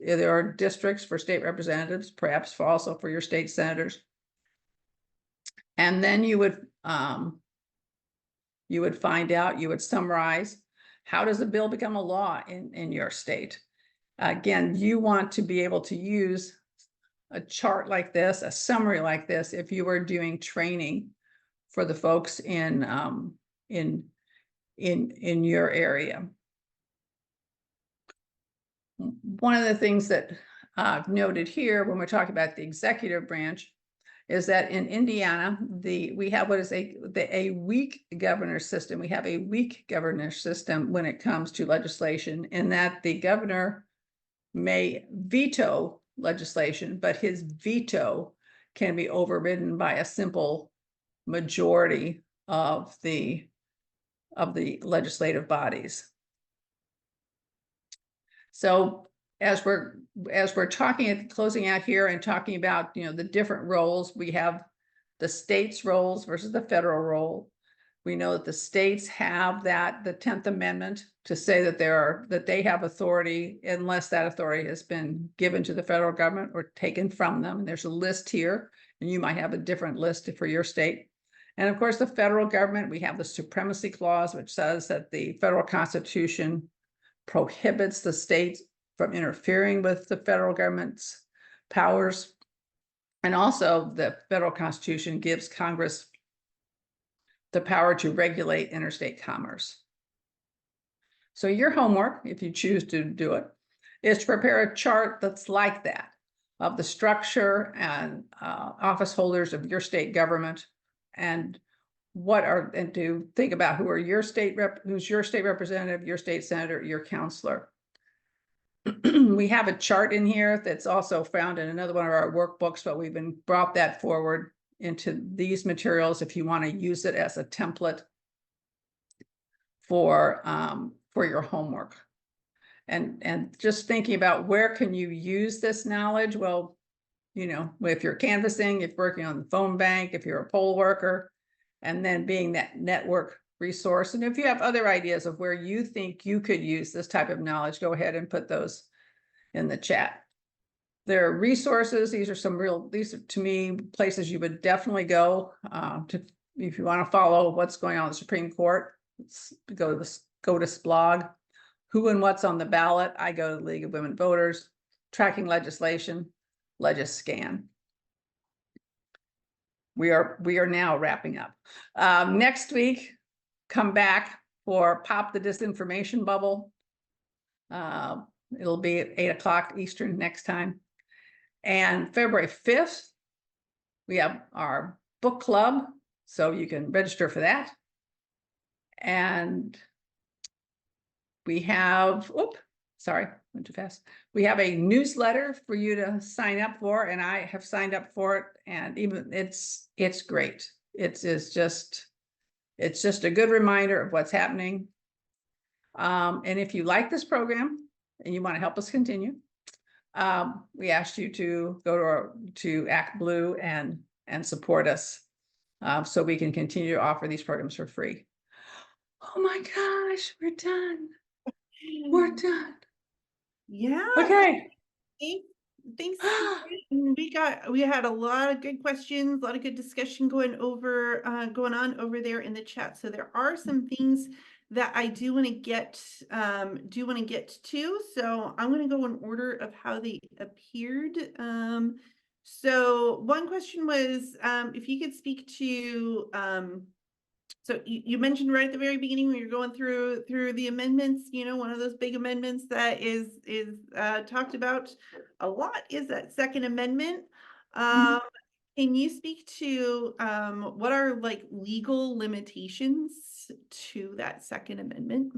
there are districts for state representatives, perhaps also for your state senators. And then you would find out, you would summarize, how does a bill become a law in your state? Again, you want to be able to use a chart like this, a summary like this, if you were doing training for the folks in your area. One of the things that I've noted here when we're talking about the executive branch is that in Indiana, we have what is a weak governor system. We have a weak governor system when it comes to legislation, in that the governor may veto legislation, but his veto can be overridden by a simple majority of the legislative bodies. So as we're closing out here and talking about, you know, the different roles, we have the states' roles versus the federal role. We know that the states have the 10th Amendment to say that they have authority unless that authority has been given to the federal government or taken from them. And there's a list here, and you might have a different list for your state. And of course, the federal government, we have the Supremacy Clause, which says that the federal Constitution prohibits the states from interfering with the federal government's powers. And also, the federal Constitution gives Congress the power to regulate interstate commerce. So your homework, if you choose to do it, is to prepare a chart that's like that, of the structure and office holders of your state government, and to think about who's your state representative, your state senator, your counselor. we have a chart in here that's also found in another one of our workbooks, but we've brought that forward into these materials if you want to use it as a template for your homework. And just thinking about where can you use this knowledge? Well, you know, if you're canvassing, if you're working on the phone bank, if you're a poll worker, and then being that network resource. And if you have other ideas of where you think you could use this type of knowledge, go ahead and put those in the chat. There are resources. These are to me, places you would definitely go to if you want to follow what's going on in the Supreme Court. Go to the SCOTUS blog. Who and what's on the ballot? I go to the League of Women Voters. Tracking legislation, Legiscan. We are now wrapping up. Next week, come back for Pop the Disinformation Bubble. It'll be at 8 o'clock Eastern next time. And February 5th, we have our book club, so you can register for that. And we have, went too fast. We have a newsletter for you to sign up for, and I have signed up for it. And even it's great. It's just a good reminder of what's happening. And if you like this program and you want to help us continue, we asked you to go to Act Blue and support us so we can continue to offer these programs for free. Oh my gosh, we're done. We're done. Yeah. Okay. Thanks. We had a lot of good questions, a lot of good discussion going on over there in the chat. So there are some things that I do want to get to. So I'm going to go in order of how they appeared. So one question was if you could speak to so you mentioned right at the very beginning when you're going through the amendments, you know, one of those big amendments that is talked about a lot is that Second Amendment. Can you speak to what are like legal limitations to that Second Amendment?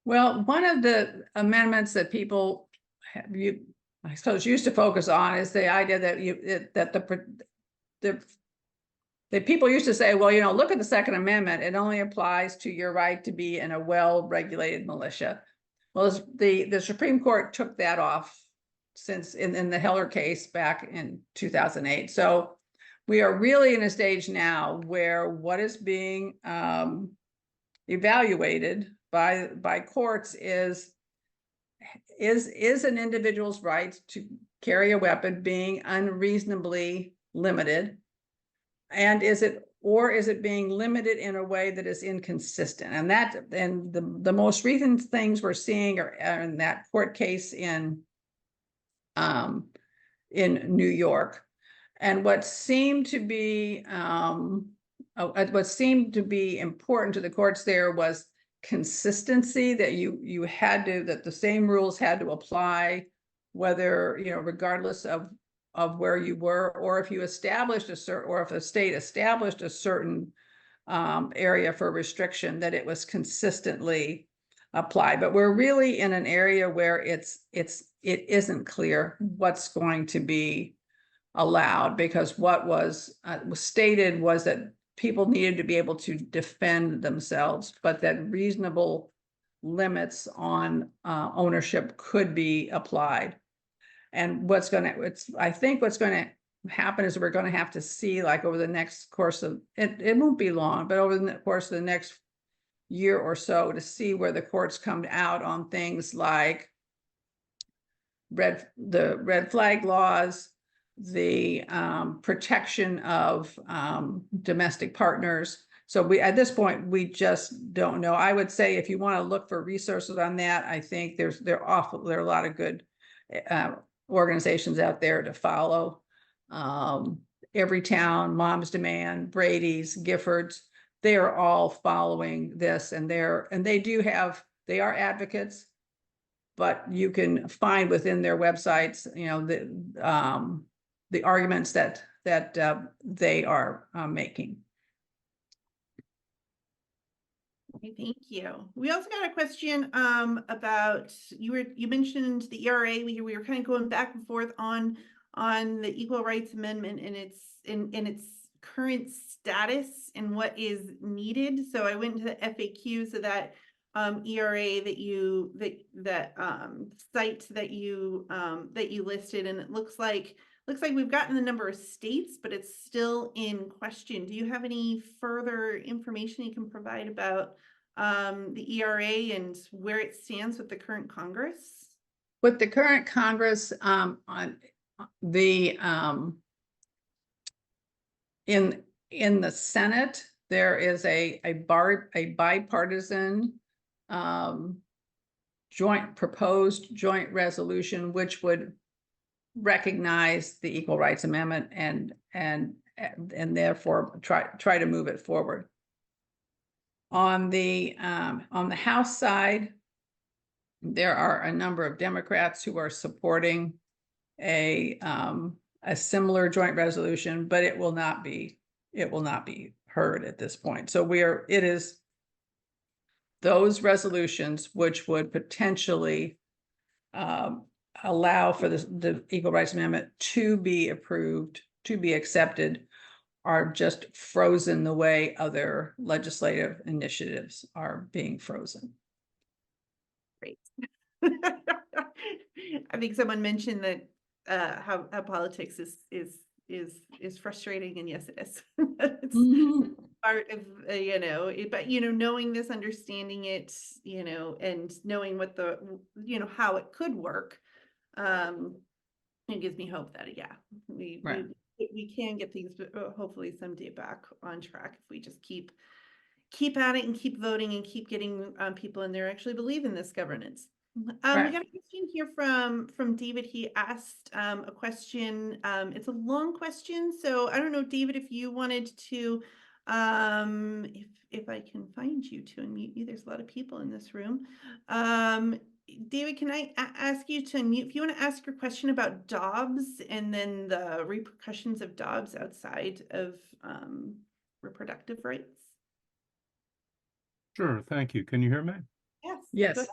Well, one of the amendments that people I suppose used to focus on is the idea that the people used to say, well, you know, look at the Second Amendment. It only applies to your right to be in a well-regulated militia. Well, the Supreme Court took that off since in the Heller case back in 2008. So we are really in a stage now where what is being evaluated by courts is an individual's right to carry a weapon being unreasonably limited. And is it being limited in a way that is inconsistent? And the most recent things we're seeing are in that court case in New York. And what seemed to be important to the courts there was consistency, that that the same rules had to apply, whether, you know, regardless of where you were, or if you established or if a state established a certain area for restriction, that it was consistently applied. But we're really in an area where it isn't clear what's going to be allowed, because what was stated was that people needed to be able to defend themselves, but that reasonable limits on ownership could be applied. And I think what's going to happen is we're going to have to see, like, over the next course of it won't be long, but over the course of the next year or so, to see where the courts come out on things like the red flag laws, the protection of domestic partners. So at this point, we just don't know. I would say if you want to look for resources on that, I think there are a lot of good organizations out there to follow. Everytown, Mom's Demand, Brady's, Giffords, they are all following this, and they are advocates, but you can find within their websites, you know, the arguments that they are making. Okay, thank you. We also got a question about you mentioned the ERA. We were kind of going back and forth on the Equal Rights Amendment and its current status and what is needed. So I went to the FAQ, so that ERA that site that you listed, and it looks like we've gotten the number of states, but it's still in question. Do you have any further information you can provide about the ERA and where it stands with the current Congress? With the current Congress, on the in the Senate, there is a bipartisan proposed joint resolution which would recognize the Equal Rights Amendment and therefore try to move it forward. On the House side, there are a number of Democrats who are supporting a similar joint resolution, but it will not be heard at this point. So it is those resolutions which would potentially allow for the Equal Rights Amendment to be approved, to be accepted, are just frozen the way other legislative initiatives are being frozen. Great. I think someone mentioned that how politics is frustrating, and yes, it is. It's part of but knowing this, understanding it, and knowing what the how it could work, it gives me hope that we can get things hopefully someday back on track if we just keep at it and keep voting and keep getting people in there who actually believe in this governance. We got a question here from David. He asked a question. It's a long question, so I don't know, David, if you wanted to, if I can find you to unmute you. There's a lot of people in this room. David, can I ask you to unmute if you want to ask your question about Dobbs and then the repercussions of Dobbs outside of reproductive rights? Sure, thank you. Can you hear me? Yes.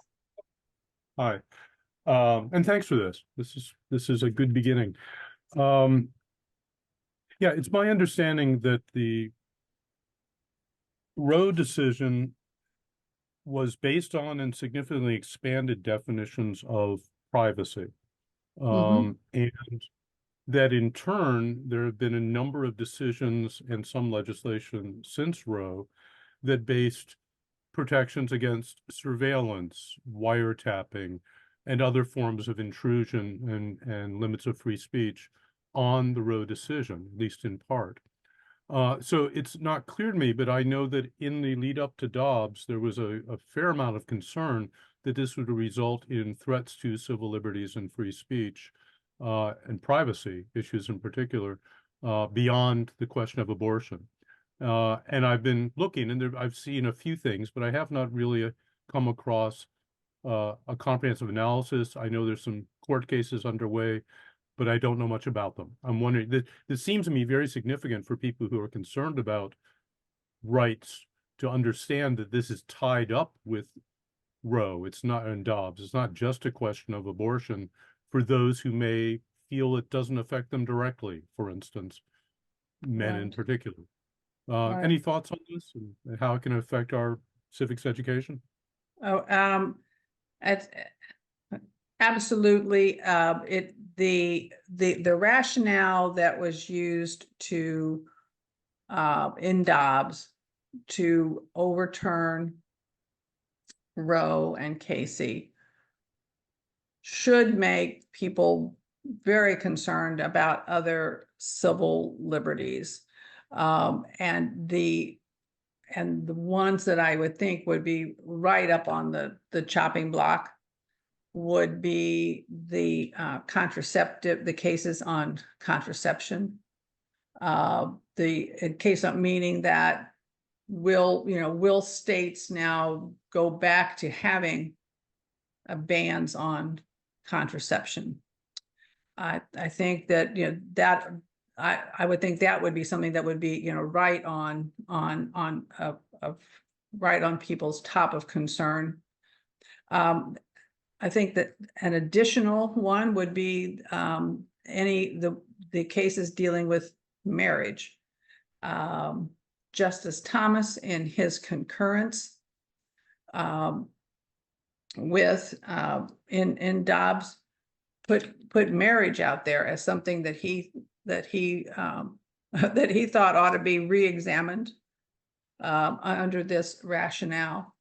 Hi, and thanks for this. This is a good beginning. Yeah, it's my understanding that the Roe decision was based on and significantly expanded definitions of privacy, and that in turn there have been a number of decisions and some legislation since Roe that based protections against surveillance, wiretapping, and other forms of intrusion and limits of free speech on the Roe decision, at least in part. So it's not clear to me, but I know that in the lead up to Dobbs, there was a fair amount of concern that this would result in threats to civil liberties and free speech and privacy issues in particular, beyond the question of abortion. And I've been looking, and I've seen a few things, but I have not really come across a comprehensive analysis. I know there's some court cases underway, but I don't know much about them. I'm wondering, this seems to me very significant for people who are concerned about rights to understand that this is tied up with Roe. It's not in Dobbs. It's not just a question of abortion for those who may feel it doesn't affect them directly, for instance, men in particular. Any thoughts on this and how it can affect our civics education? Oh, absolutely. The rationale that was used to in Dobbs to overturn Roe and Casey should make people very concerned about other civil liberties. And the ones that I would think would be right up on the chopping block would be the cases on contraception. The case of meaning that will states now go back to having bans on contraception? I think that that I would think that would be something that would be right on right on people's top of concern. I think that an additional one would be the cases dealing with marriage. Justice Thomas in his concurrence in Dobbs put marriage out there as something that he that he thought ought to be re-examined under this rationale.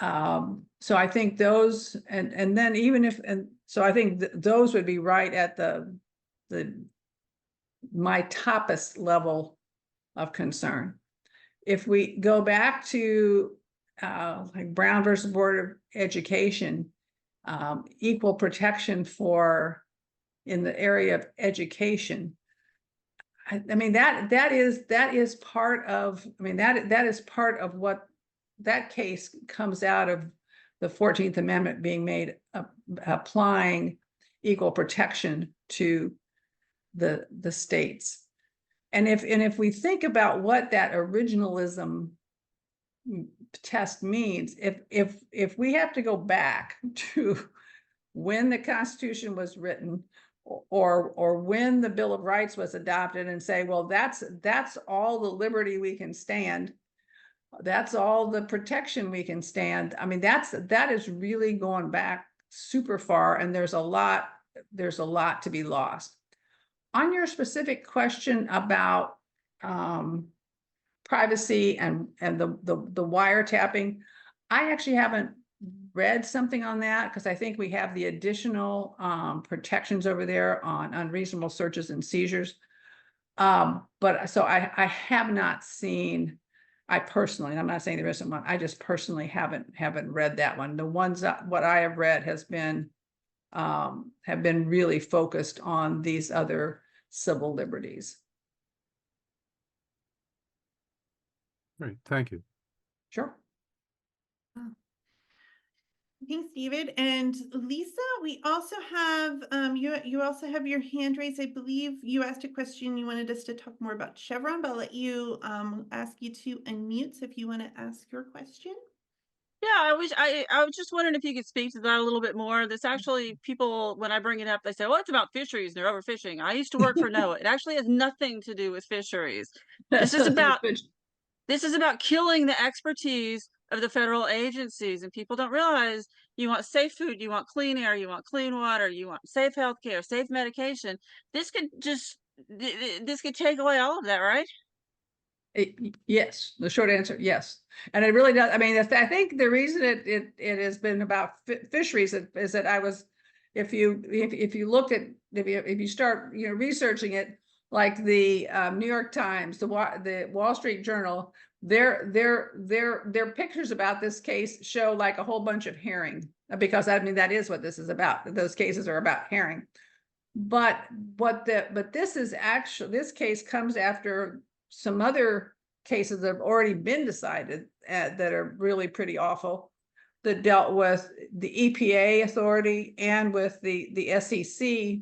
So I think those, and then even if, and so I think those would be right at my toppest level of concern. If we go back to like Brown versus Board of Education, equal protection in the area of education. I mean, that is part of, I mean, that is part of what that case comes out of the 14th Amendment being made, applying equal protection to the states. And if we think about what that originalism test means, if we have to go back to when the Constitution was written, or when the Bill of Rights was adopted, and say, well, that's all the liberty we can stand, that's all the protection we can stand. I mean, that is really going back super far, and there's a lot to be lost. On your specific question about privacy and the wiretapping, I actually haven't read something on that, because I think we have the additional protections over there on unreasonable searches and seizures. But so I have not seen, I personally, and I'm not saying there isn't one, I just personally haven't read that one. The ones that what I have read have been really focused on these other civil liberties. Great, thank you. Sure. Thanks, David. And Lisa, we also have, you also have your hand raised. I believe you asked a question. You wanted us to talk more about Chevron, but I'll let you ask you to unmute. So if you want to ask your question. Yeah, I was just wondering if you could speak to that a little bit more. This actually, people, when I bring it up, they say, well, it's about fisheries, they're overfishing. I used to work for NOAA. It actually has nothing to do with fisheries. This is about killing the expertise of the federal agencies, and people don't realize you want safe food, you want clean air, you want clean water, you want safe healthcare, safe medication. This could take away all of that, right? Yes, the short answer, yes. And it really does. I mean, I think the reason it has been about fisheries is that I was, if you look at, if you start, researching it, like the New York Times, the Wall Street Journal, their pictures about this case show like a whole bunch of herring, because I mean, that is what this is about. Those cases are about herring. But this case comes after some other cases that have already been decided that are really pretty awful, that dealt with the EPA authority and with the SEC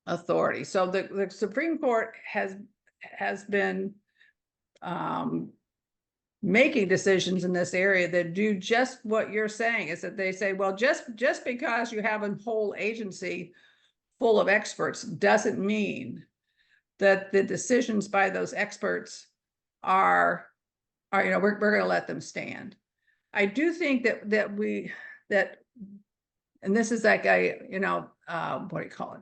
authority. So the Supreme Court has been making decisions in this area that do just what you're saying, is that they say, well, just because you have a whole agency full of experts doesn't mean that the decisions by those experts are we're going to let them stand. I do think that and this is like what do you call it?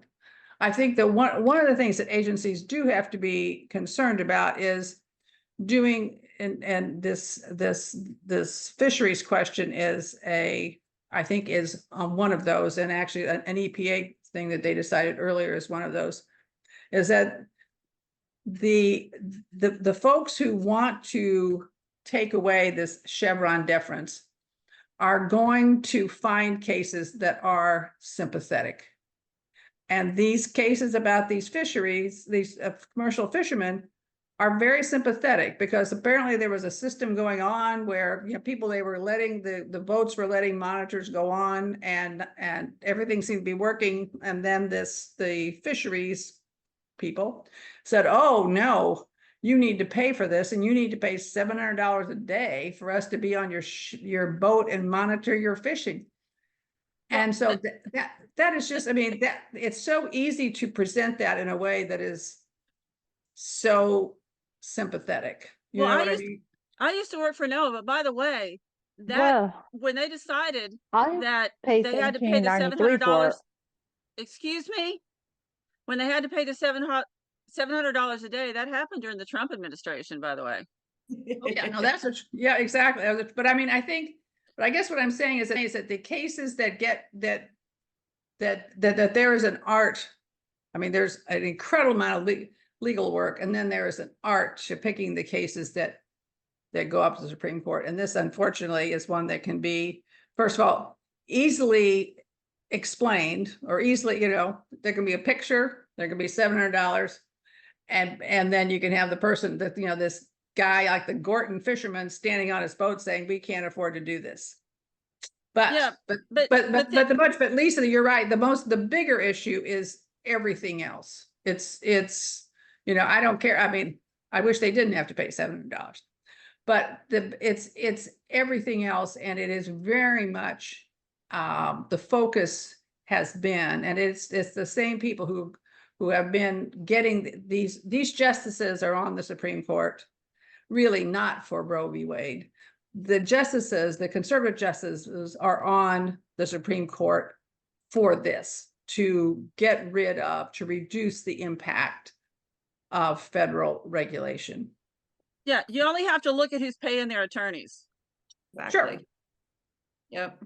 I think that one of the things that agencies do have to be concerned about is doing, and this fisheries question is I think is one of those, and actually an EPA thing that they decided earlier is one of those, is that the folks who want to take away this Chevron deference are going to find cases that are sympathetic. And these cases about these fisheries, these commercial fishermen, are very sympathetic, because apparently there was a system going on where people, they were letting the boats were letting monitors go on, and everything seemed to be working, and then the fisheries people said, oh no, you need to pay for this, and you need to pay $700 a day for us to be on your boat and monitor your fishing. And so that is just, I mean, that it's so easy to present that in a way that is so sympathetic. You Well, know I what I used- mean? I used to work for NOAA, but by the way, that Well, when they decided I that paid they had to pay the $17.93 for it. $700, excuse me, when they had to pay the $700 a day, that happened during the Trump administration, by the way. Oh, yeah, no, yeah, exactly. But I mean, but I guess what I'm saying is that the cases that get that there is an art. I mean, there's an incredible amount of legal work, and then there is an art to picking the cases that go up to the Supreme Court. And this, unfortunately, is one that can be, first of all, easily explained, or easily, there can be a picture, there can be $700, and then you can have the person that, this guy like the Gorton fisherman standing on his boat saying, we can't afford to do this. Yeah, But Lisa, you're right. The bigger issue is everything else. It's I don't care. I mean, I wish they didn't have to pay $700, but it's everything else, and it is very much the focus has been, and it's the same people who have been getting these justices are on the Supreme Court, really not for Roe v. Wade. The justices, the conservative justices, are on the Supreme Court for this, to get rid of, to reduce the impact of federal regulation. Yeah, you only have to look at who's paying their attorneys. Exactly. Yep.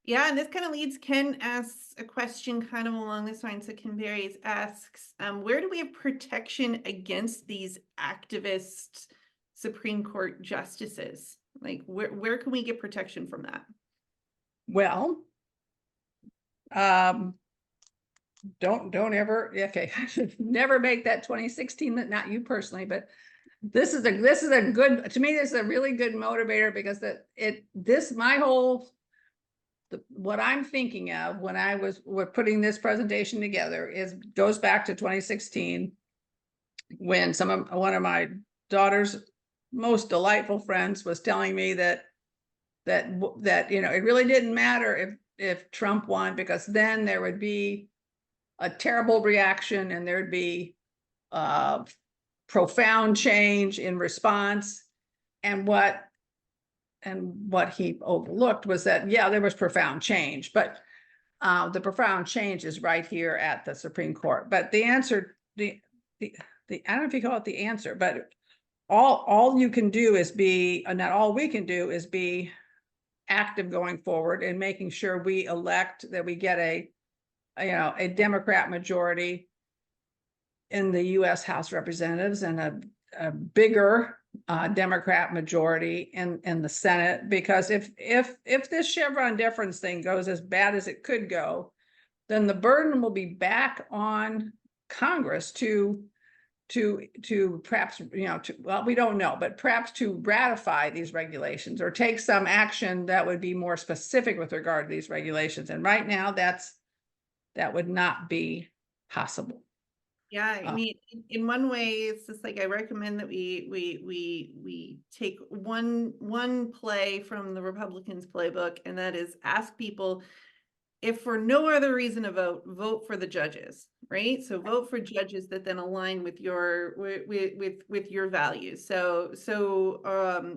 Yeah, and this kind of leads, Ken asks a question kind of along this line. So Ken Berries asks, where do we have protection against these activist Supreme Court justices? Like, where can we get protection from that? Well, don't ever, okay, never make that 2016, not you personally, but this is a good, to me, this is a really good motivator, because what I'm thinking of when we're putting this presentation together goes back to 2016, when one of my daughter's most delightful friends was telling me that it really didn't matter if Trump won, because then there would be a terrible reaction, and there'd be profound change in response. And what he overlooked was that, yeah, there was profound change, but the profound change is right here at the Supreme Court. But the answer, I don't know if you call it the answer, but all you can do is not all we can do is be active going forward and making sure we elect, that we get a Democrat majority in the U.S. House of Representatives, and a bigger Democrat majority in the Senate. Because if this Chevron deference thing goes as bad as it could go, then the burden will be back on Congress to perhaps, well, we don't know, but perhaps to ratify these regulations or take some action that would be more specific with regard to these regulations. And right now, that would not be possible. Yeah, I mean, in one way, it's just like, I recommend that we take one play from the Republicans' playbook, and that is ask people, if for no other reason to vote for the judges, right? So vote for judges that then align with your with your values. So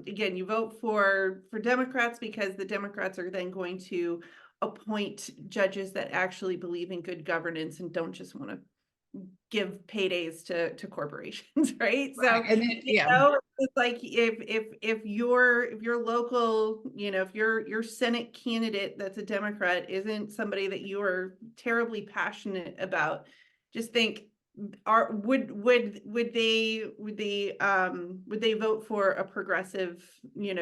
again, you vote for Democrats because the Democrats are then going to appoint judges that actually believe in good governance and don't just want to give paydays to corporations, right? So, and then, it's like if your local, if your Senate candidate that's a Democrat isn't somebody that you are terribly passionate about, just think, would they vote for a progressive,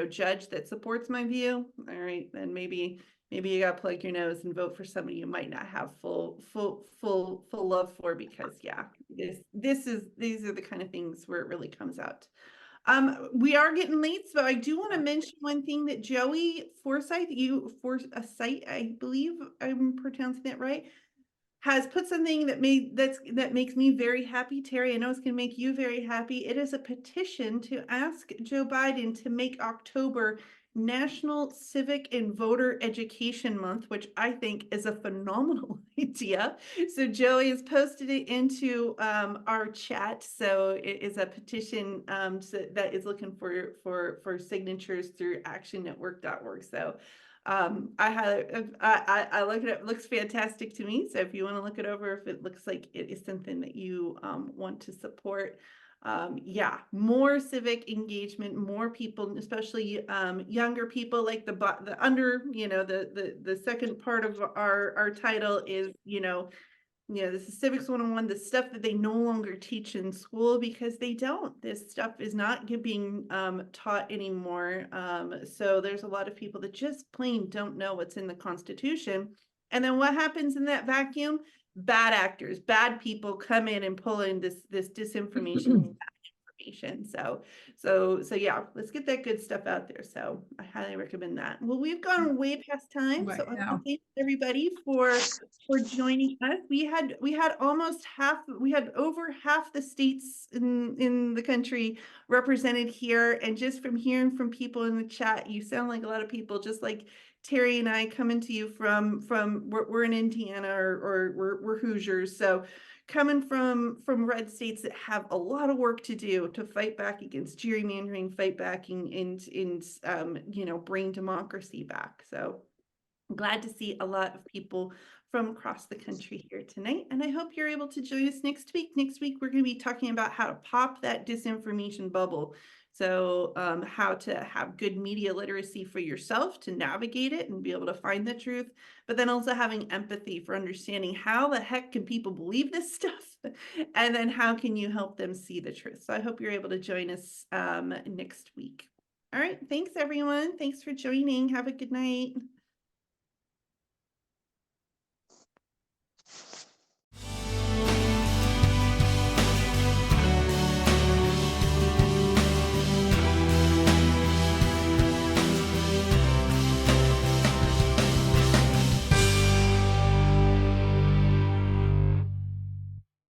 judge that supports my view? All right, then maybe you got to plug your nose and vote for somebody you might not have full love for, because these are the kind of things where it really comes out. We are getting late, so I do want to mention one thing that Joey Forsyth, I believe I'm pronouncing that right, has put something that makes me very happy. Terry, I know it's going to make you very happy. It is a petition to ask Joe Biden to make October National Civic and Voter Education Month, which I think is a phenomenal idea. So Joey has posted it into our chat. So it is a petition that is looking for signatures through actionnetwork.org. So I look at it, it looks fantastic to me. So if you want to look it over, if it looks like it is something that you want to support, yeah, more civic engagement, more people, especially younger people, like the under, the second part of our title is, this is Civics 101, the stuff that they no longer teach in school because they don't. This stuff is not being taught anymore. So there's a lot of people that just plain don't know what's in the Constitution. And then what happens in that vacuum? Bad actors, bad people come in and pull in this disinformation. So yeah, let's get that good stuff out there. So I highly recommend that. Well, we've gone way past time. So I want to thank everybody for joining us. We had over half the states in the country represented here. And just from hearing from people in the chat, you sound like a lot of people, just like Terry and I coming to you from we're in Indiana or we're Hoosiers. So coming from red states that have a lot of work to do to fight back against gerrymandering, fight back and bring democracy back. So I'm glad to see a lot of people from across the country here tonight. And I hope you're able to join us next week. Next week, we're going to be talking about how to pop that disinformation bubble. So how to have good media literacy for yourself to navigate it and be able to find the truth, but then also having empathy for understanding how the heck can people believe this stuff? And then how can you help them see the truth? So I hope you're able to join us next week. All right. Thanks, everyone. Thanks for joining. Have a good night.